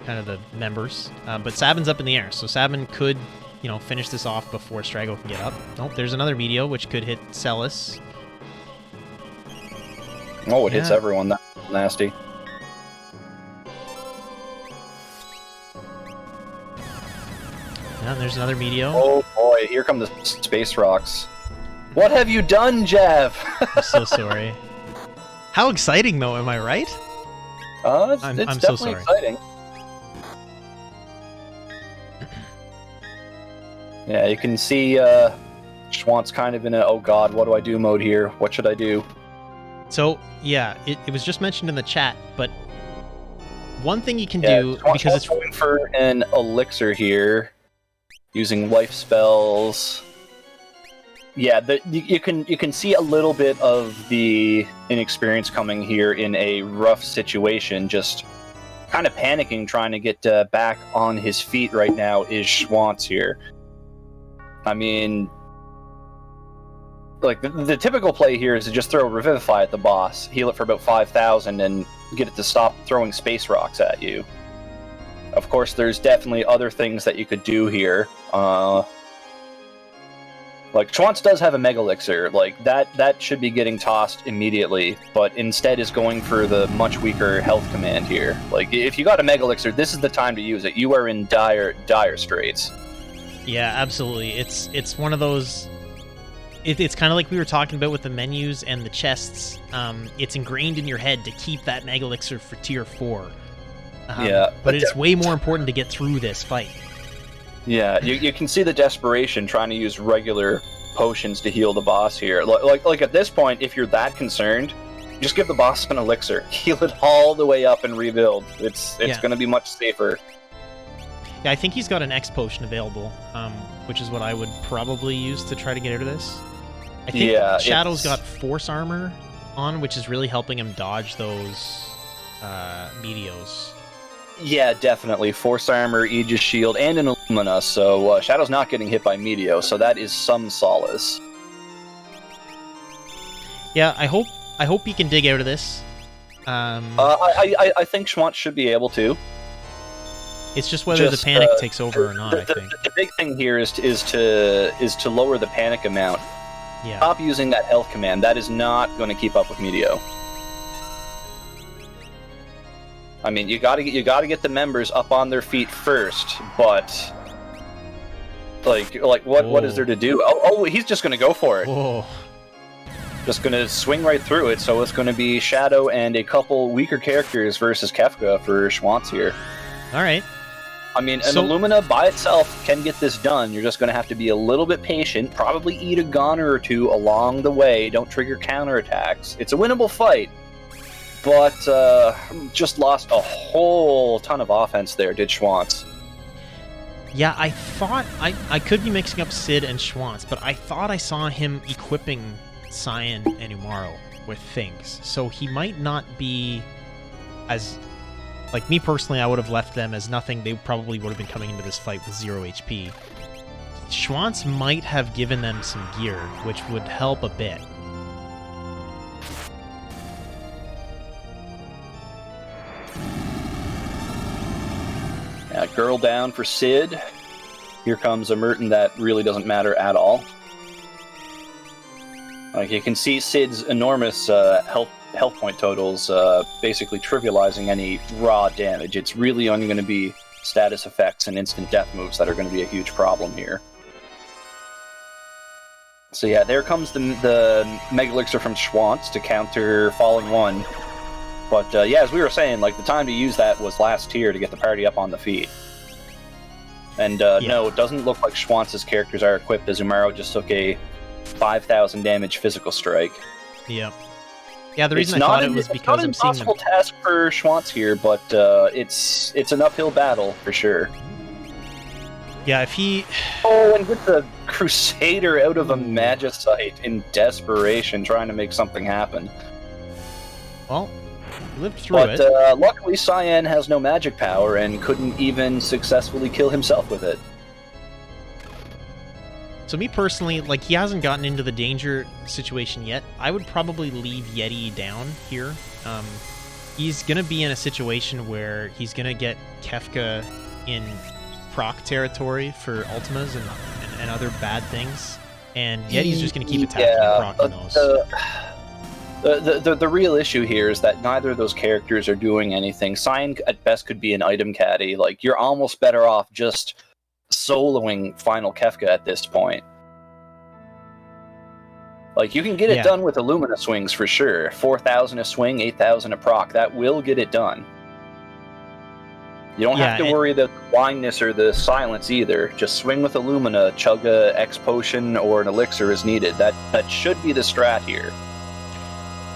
kind of the members. But Sabin's up in the air, so Sabin could, you know, finish this off before Strago can get up. Nope, there's another Medio, which could hit Celis. Oh, it hits everyone. That's nasty. Yeah, and there's another Medio. Oh boy, here come the space rocks. What have you done, Jav? I'm so sorry. How exciting, though, am I right? It's I'm definitely so sorry. exciting. Yeah, you can see Schwantz kind of in a, oh god, what do I do mode here? What should I do? So, yeah, it was just mentioned in the chat, but one thing you can do, because it's going for an elixir here, using life spells. Yeah, you can see a little bit of the inexperience coming here in a rough situation. Just kind of panicking, trying to get back on his feet right now is Schwantz here. I mean, like the typical play here is to just throw Revivify at the boss, heal it for about 5,000, and get it to stop throwing space rocks at you. Of course, there's definitely other things that you could do here. Like, Schwantz does have a Mega Elixir, like, that should be getting tossed immediately, but instead is going for the much weaker health command here. Like, if you got a Mega Elixir, this is the time to use it. You are in dire straits. Yeah, absolutely. It's one of those... It's kind of like we were talking about with the menus and the chests. It's ingrained in your head to keep that Mega Elixir for tier 4. Yeah. But it's way more important to get through this fight. Yeah, you can see the desperation trying to use regular potions to heal the boss here. Like at this point, if you're that concerned, just give the boss an elixir. Heal it all the way up and rebuild. It's going to be much safer. Yeah, I think he's got an X potion available, which is what I would probably use to try to get out of this. I think Shadow's got Force Armor on, which is really helping him dodge those Meteos. Yeah, definitely. Force Armor, Aegis Shield, and an Illumina, so Shadow's not getting hit by Meteo, so that is some solace. Yeah, I hope he can dig out of this. I think Schwantz should be able to. It's just whether the panic takes over or not, I think. The big thing here is to lower the panic amount. Yeah. Stop using that health command. That is not going to keep up with Meteo. I mean, you gotta get the members up on their feet first, but like what is there to do? Oh, he's just gonna go for it. Whoa. Just gonna swing right through it. So it's gonna be Shadow and a couple weaker characters versus Kefka for Schwantz here. All right. I mean, an Illumina by itself can get this done. You're just gonna have to be a little bit patient. Probably eat a goner or two along the way. Don't trigger counterattacks. It's a winnable fight. But just lost a whole ton of offense there, did Schwantz. Yeah, I thought... I could be mixing up Sid and Schwantz, but I thought I saw him equipping Cyan and Umaro with things. So he might not be as... Like, me personally, I would have left them as nothing. They probably would have been coming into this fight with 0 HP. Schwantz might have given them some gear, which would help a bit. Girl down for Sid. Here comes a Merton that really doesn't matter at all. Like, you can see Sid's enormous health point totals basically trivializing any raw damage. It's really only going to be status effects and instant death moves that are going to be a huge problem here. So yeah, there comes the Mega Elixir from Schwantz to counter Falling One. But yeah, as we were saying, like, the time to use that was last tier to get the party up on the feet. And no, it doesn't look like Schwantz's characters are equipped, as Umaro just took a 5,000 damage physical strike. Yep. Yeah, the reason I thought it was because I'm seeing them. It's not an impossible task for Schwantz here, but it's an uphill battle for sure. Yeah, if he... Oh, and get the Crusader out of a Magicite in desperation, trying to make something happen. Well, lived through it. But luckily, Cyan has no magic power and couldn't even successfully kill himself with it. So me personally, like, he hasn't gotten into the danger situation yet. I would probably leave Yeti down here. He's going to be in a situation where he's going to get Kefka in proc territory for Ultimas and other bad things. And Yeti's just going to keep attacking and procking those. The real issue here is that neither of those characters are doing anything. Cyan at best could be an item caddy. Like, you're almost better off just soloing Final Kefka at this point. Like, you can get it done with Illumina swings for sure. 4,000 a swing, 8,000 a proc. That will get it done. You don't have to worry about the blindness or the silence either. Just swing with Illumina, chug a X potion or an elixir is needed. That should be the strat here.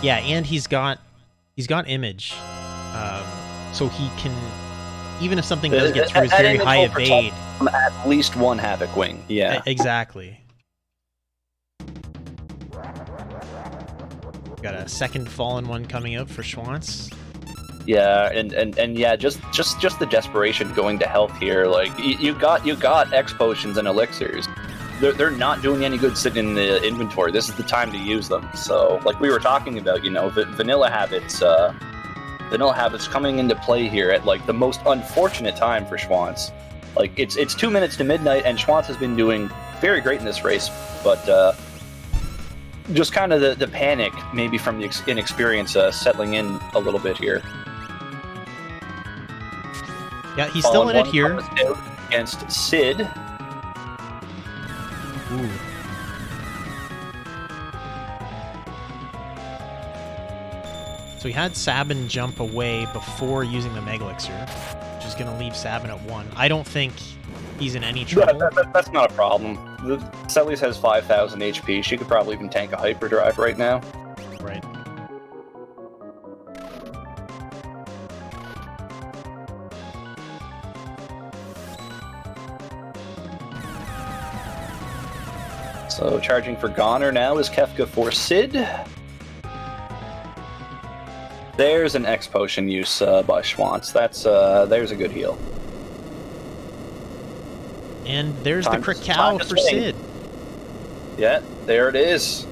Yeah, and he's got image, so he can, even if something does get through his very high evade, at least one Havoc Wing. Yeah, exactly. Got a second fallen one coming out for Schwantz. Yeah, and yeah, just the desperation going to health here. Like, you got X potions and elixirs. They're not doing any good sitting in the inventory. This is the time to use them. So, like we were talking about, you know, vanilla habits coming into play here at like the most unfortunate time for Schwantz. Like, it's 2 minutes to midnight, and Schwantz has been doing very great in this race, but just kind of the panic maybe from the inexperience settling in a little bit here. Yeah, he's still in it here against Sid. Ooh. So he had Sabin jump away before using the Mega Elixir, which is going to leave Sabin at 1. I don't think he's in any trouble. That's not a problem. Celes has 5,000 HP. She could probably even tank a hyperdrive right now. Right. So charging for Goner now is Kefka for Sid. There's an X potion use by Schwantz. There's a good heal. And there's the Krakow for Sid. Yeah, there it is.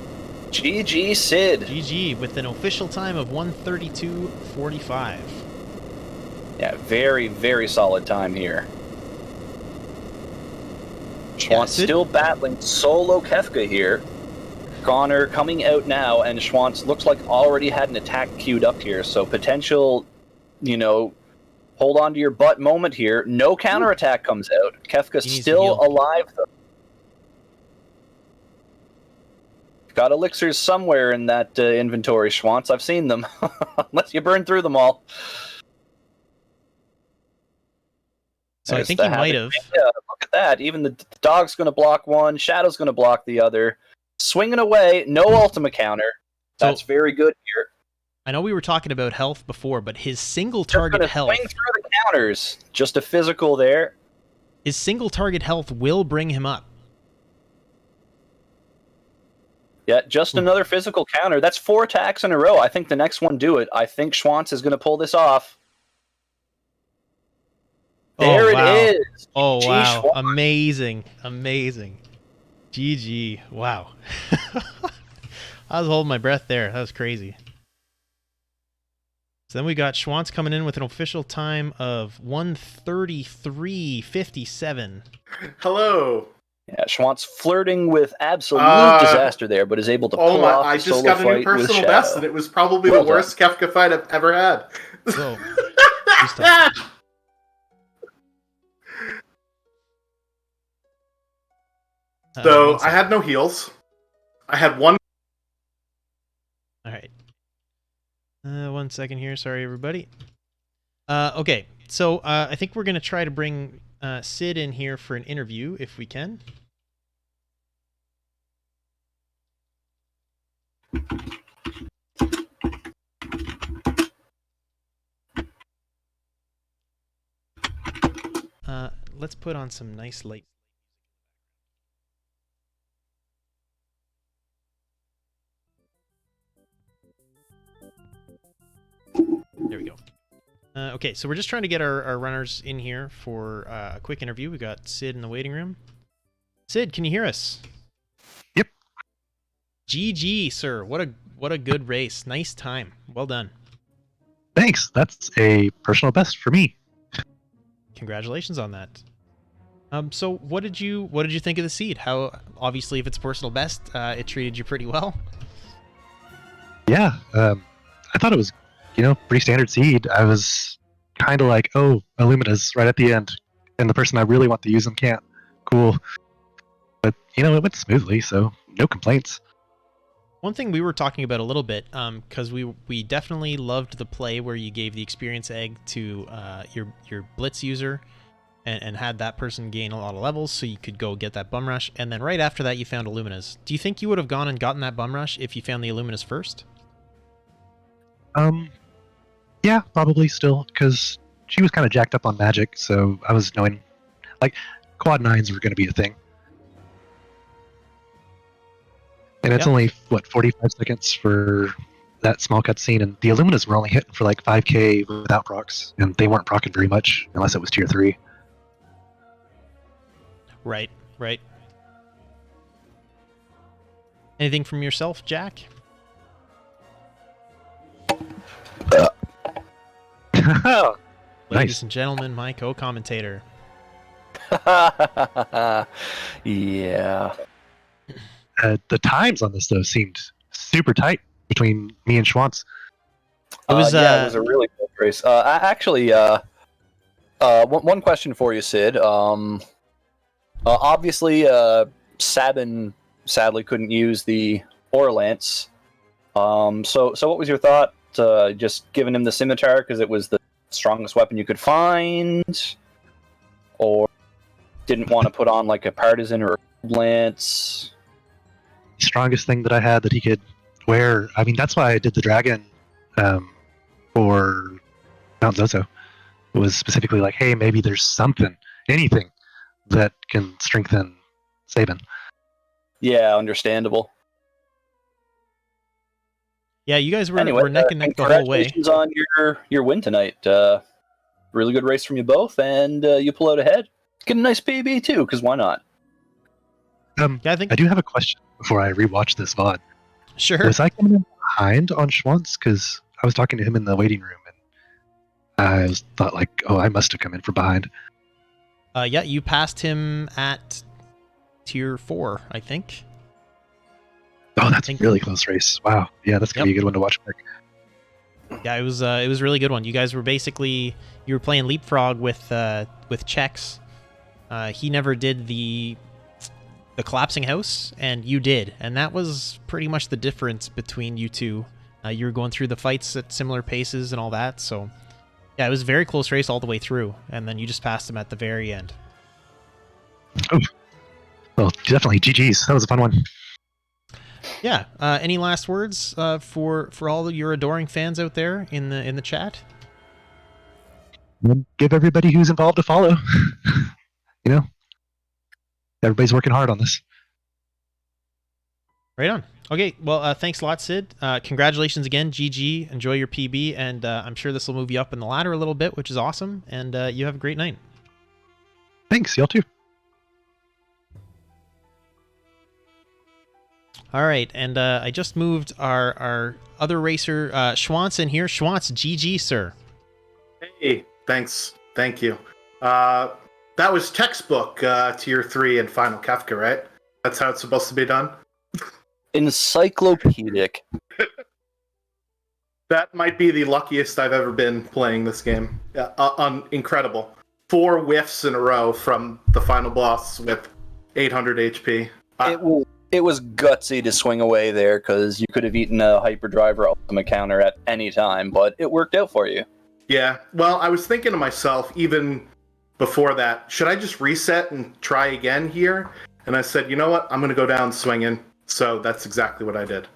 GG Sid. GG with an official time of 1:32:45. Yeah, very, very solid time here. Schwantz still battling solo Kefka here. Goner coming out now, and Schwantz looks like already had an attack queued up here, so potential, you know, hold on to your butt moment here. No counterattack comes out. Kefka's still alive, though. Got elixirs somewhere in that inventory, Schwantz. I've seen them. Unless you burn through them all. So I think he might have. Yeah, look at that. Even the dog's going to block one. Shadow's going to block the other. Swinging away. No ultimate counter. That's very good here. I know we were talking about health before, but his single target health... Swing through the counters. Just a physical there. His single target health will bring him up. Yeah, just another physical counter. That's 4 attacks in a row. I think the next one do it. I think Schwantz is going to pull this off. There it is. Oh, wow. Schwantz. Amazing. Amazing. GG. Wow. I was holding my breath there. That was crazy. So then we got Schwantz coming in with an official time of 1:33:57. Hello. Yeah, Schwantz flirting with absolute disaster there, but is able to pull off I the just solo got a new fight with personal Shadow. best, and it was probably the worst Kefka fight I've ever had. So, so I had no heals. I had one. All right. 1 second here. Sorry, everybody. Okay, so I think we're going to try to bring Sid in here for an interview, if we can. let's put on some nice light. There we go. Okay, so we're just trying to get our runners in here for a quick interview. We got Sid in the waiting room. Sid, can you hear us? Yep. GG, sir. What a good race. Nice time. Well done. Thanks. That's a personal best for me. Congratulations on that. So what did you think of the seed? How, obviously, if it's personal best, it treated you pretty well. Yeah, I thought it was, pretty standard seed. I was kind of like, oh, Illumina's right at the end, and the person I really want to use them can't. Cool. But, it went smoothly, so no complaints. One thing we were talking about a little bit, because we definitely loved the play where you gave the experience egg to your Blitz user, and had that person gain a lot of levels, so you could go get that bum rush, and then right after that you found Illuminas. Do you think you would have gone and gotten that bum rush if you found the Illuminas first? Yeah, probably still, because she was kind of jacked up on magic, so I was knowing, like, quad 9s were going to be a thing. And it's only, 45 seconds for that small cutscene, and the Illuminas were only hitting for like 5k without procs, and they weren't procking very much, unless it was tier 3. Right. Anything from yourself, Jack? Ladies and gentlemen, my co-commentator. Yeah. The times on this, though, seemed super tight between me and Schwantz. It was a really close race. Actually, one question for you, Sid. Obviously, Sabin sadly couldn't use the Orlance. So what was your thought? Just giving him the scimitar because it was the strongest weapon you could find, or didn't want to put on like a partisan or a lance? The strongest thing that I had that he could wear. I mean, that's why I did the dragon for Mount Zozo. It was specifically like, hey, maybe there's something, anything that can strengthen Sabin. Yeah, understandable. Yeah, you guys were neck and neck the whole way. Congratulations on your win tonight. Really good race from you both, and you pull out ahead. Get a nice PB too, because why not? Yeah, I do have a question before I rewatch this VOD. Sure. Was I coming in behind on Schwantz? Because I was talking to him in the waiting room, and I thought like, oh, I must have come in from behind. Yeah, you passed him at tier 4, I think. Oh, that's a really close race. Wow. Yeah, that's gonna be a good one to watch. Yeah, it was a really good one. You guys were basically playing leapfrog with Chex. He never did the collapsing house, and you did, and that was pretty much the difference between you two. You were going through the fights at similar paces and all that, so yeah, it was a very close race all the way through, and then you just passed him at the very end. Oh, well, definitely GG's. That was a fun one. Yeah. Any last words for all your adoring fans out there in the chat? Give everybody who's involved a follow. Everybody's working hard on this. Right on. Okay, well, thanks a lot, Sid. Congratulations again, GG. Enjoy your PB, and I'm sure this will move you up in the ladder a little bit, which is awesome, and you have a great night. Thanks, y'all too. All right, and I just moved our other racer, Schwantz, in here. Schwantz, GG, sir. Hey, thanks. Thank you. That was textbook tier 3 and Final Kafka, right? That's how it's supposed to be done? Encyclopedic. That might be the luckiest I've ever been playing this game. Incredible. 4 whiffs in a row from the final boss with 800 HP. It was gutsy to swing away there, because you could have eaten a Hyperdrive or Ultimate Counter at any time, but it worked out for you. Yeah, well, I was thinking to myself, even before that, should I just reset and try again here? And I said, you know what? I'm going to go down swinging. So that's exactly what I did.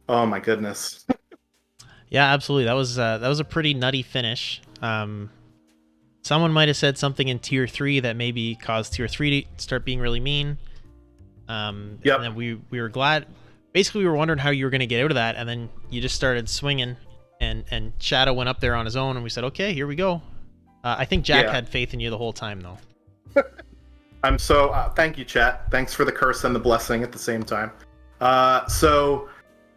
Oh my goodness. Yeah, absolutely. That was a pretty nutty finish. someone might have said something in tier 3 that maybe caused tier 3 to start being really mean. And then we were glad. Basically, we were wondering how you were going to get out of that, and then you just started swinging, and Shadow went up there on his own, and we said, okay, here we go. I think Jack had faith in you the whole time, though. I'm so thank you, chat. Thanks for the curse and the blessing at the same time. So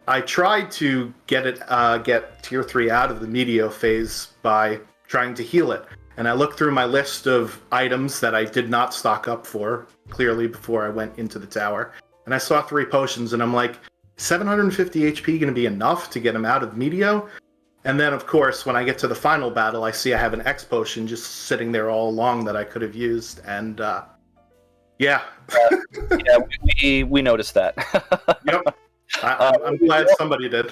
I tried to get tier 3 out of the Meteo phase by trying to heal it. And I looked through my list of items that I did not stock up for, clearly before I went into the tower. And I saw 3 potions, and I'm like, 750 HP going to be enough to get him out of Meteo? And then, of course, when I get to the final battle, I see I have an X potion just sitting there all along that I could have used. And, yeah, we noticed that. Yep. I'm glad somebody did.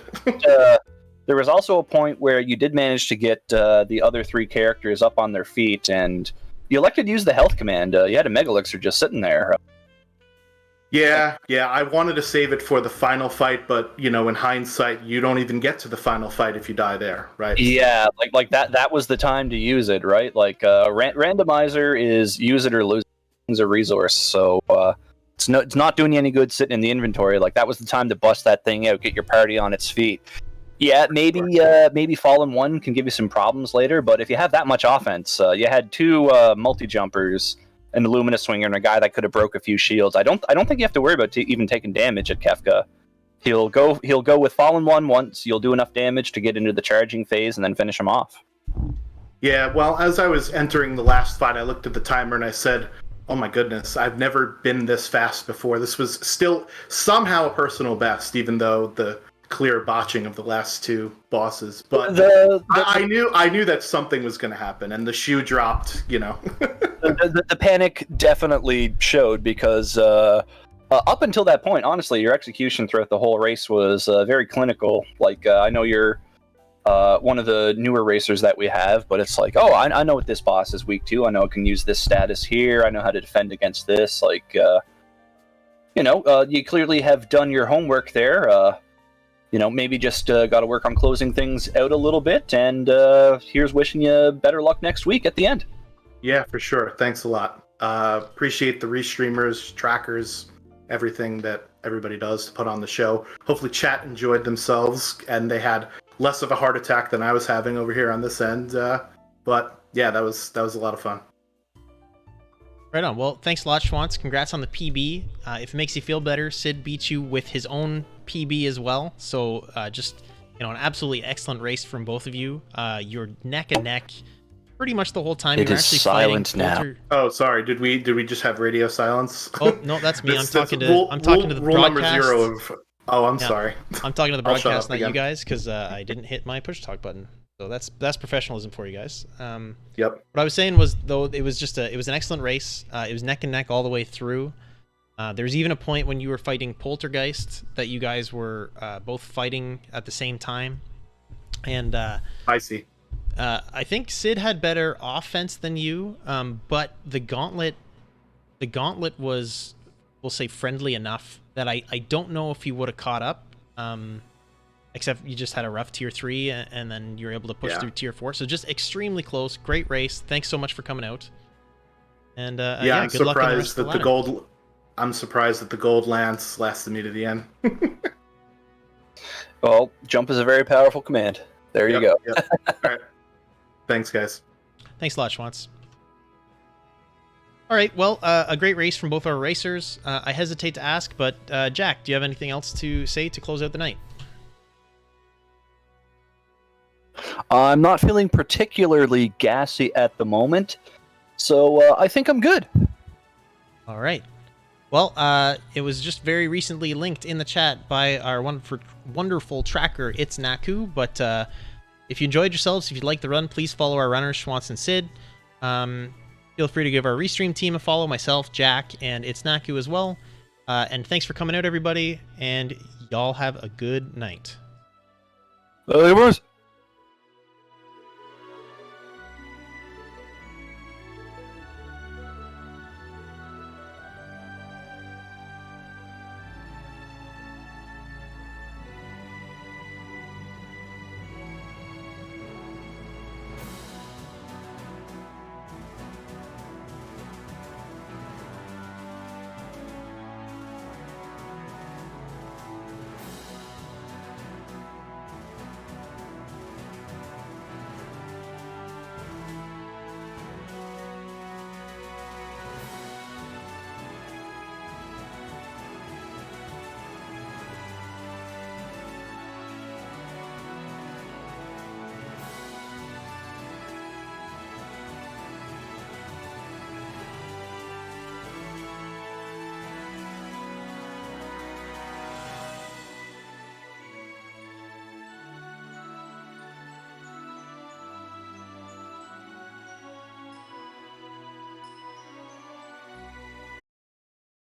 There was also a point where you did manage to get the other 3 characters up on their feet, and you elected to use the health command. You had a Mega Elixir just sitting there. Yeah, I wanted to save it for the final fight, but, you know, in hindsight, you don't even get to the final fight if you die there, right? Yeah, like that was the time to use it, right? Like, randomizer is use it or lose a resource, so it's not doing you any good sitting in the inventory. Like, that was the time to bust that thing out, get your party on its feet. Yeah, maybe Fallen 1 can give you some problems later, but if you have that much offense, you had 2 multi-jumpers, an Luminous Swinger, and a guy that could have broke a few shields. I don't think you have to worry about even taking damage at Kefka. He'll go with Fallen 1 once, you'll do enough damage to get into the charging phase, and then finish him off. Yeah, well, as I was entering the last fight, I looked at the timer and I said, oh my goodness, I've never been this fast before. This was still somehow a personal best, even though the clear botching of the last 2 bosses. But I knew that something was going to happen, and the shoe dropped, you know. the panic definitely showed, because up until that point, honestly, your execution throughout the whole race was very clinical. Like, I know you're one of the newer racers that we have, but it's like, oh, I know what this boss is weak to. I know I can use this status here. I know how to defend against this. Like, you clearly have done your homework there. Maybe just got to work on closing things out a little bit, and here's wishing you better luck next week at the end. Yeah, for sure. Thanks a lot. Appreciate the restreamers, trackers, everything that everybody does to put on the show. Hopefully chat enjoyed themselves, and they had less of a heart attack than I was having over here on this end. But yeah, that was a lot of fun. Right on. Well, thanks a lot, Schwantz. Congrats on the PB. If it makes you feel better, Sid beat you with his own PB as well. So just, an absolutely excellent race from both of you. You're neck and neck pretty much the whole time. It You're is actually silent fighting now. Coulter. Oh, sorry. Did we just have radio silence? Oh no, that's me. I'm talking to the rule number broadcast. 0 of. Oh, I'm sorry. I'm talking to the I'll shut broadcast, up not again. you guys, because I didn't hit my push talk button. So that's professionalism for you guys. Yep. What I was saying was, though, it was an excellent race. It was neck and neck all the way through. There was even a point when you were fighting Poltergeist that you guys were both fighting at the same time. And I see. I think Sid had better offense than you, but the gauntlet was, we'll say, friendly enough that I don't know if he would have caught up. Except you just had a rough tier 3, and then you were able to push through tier 4. So just extremely close. Great race. Thanks so much for coming out. And I'm good luck on the rest surprised of that the lineup. I'm surprised that the gold lance lasted me to the end. Well, jump is a very powerful command. There you go. Yep. All right. Thanks, guys. Thanks a lot, Schwantz. All right, well, a great race from both our racers. I hesitate to ask, but Jack, do you have anything else to say to close out the night? I'm not feeling particularly gassy at the moment, so I think I'm good. All right. Well, it was just very recently linked in the chat by our wonderful tracker, It's Naku. But if you enjoyed yourselves, if you'd like the run, please follow our runners, Schwantz and Sid. Feel free to give our Restream team a follow, myself, Jack, and It's Naku as well. And thanks for coming out, everybody, and y'all have a good night. Bye, boys.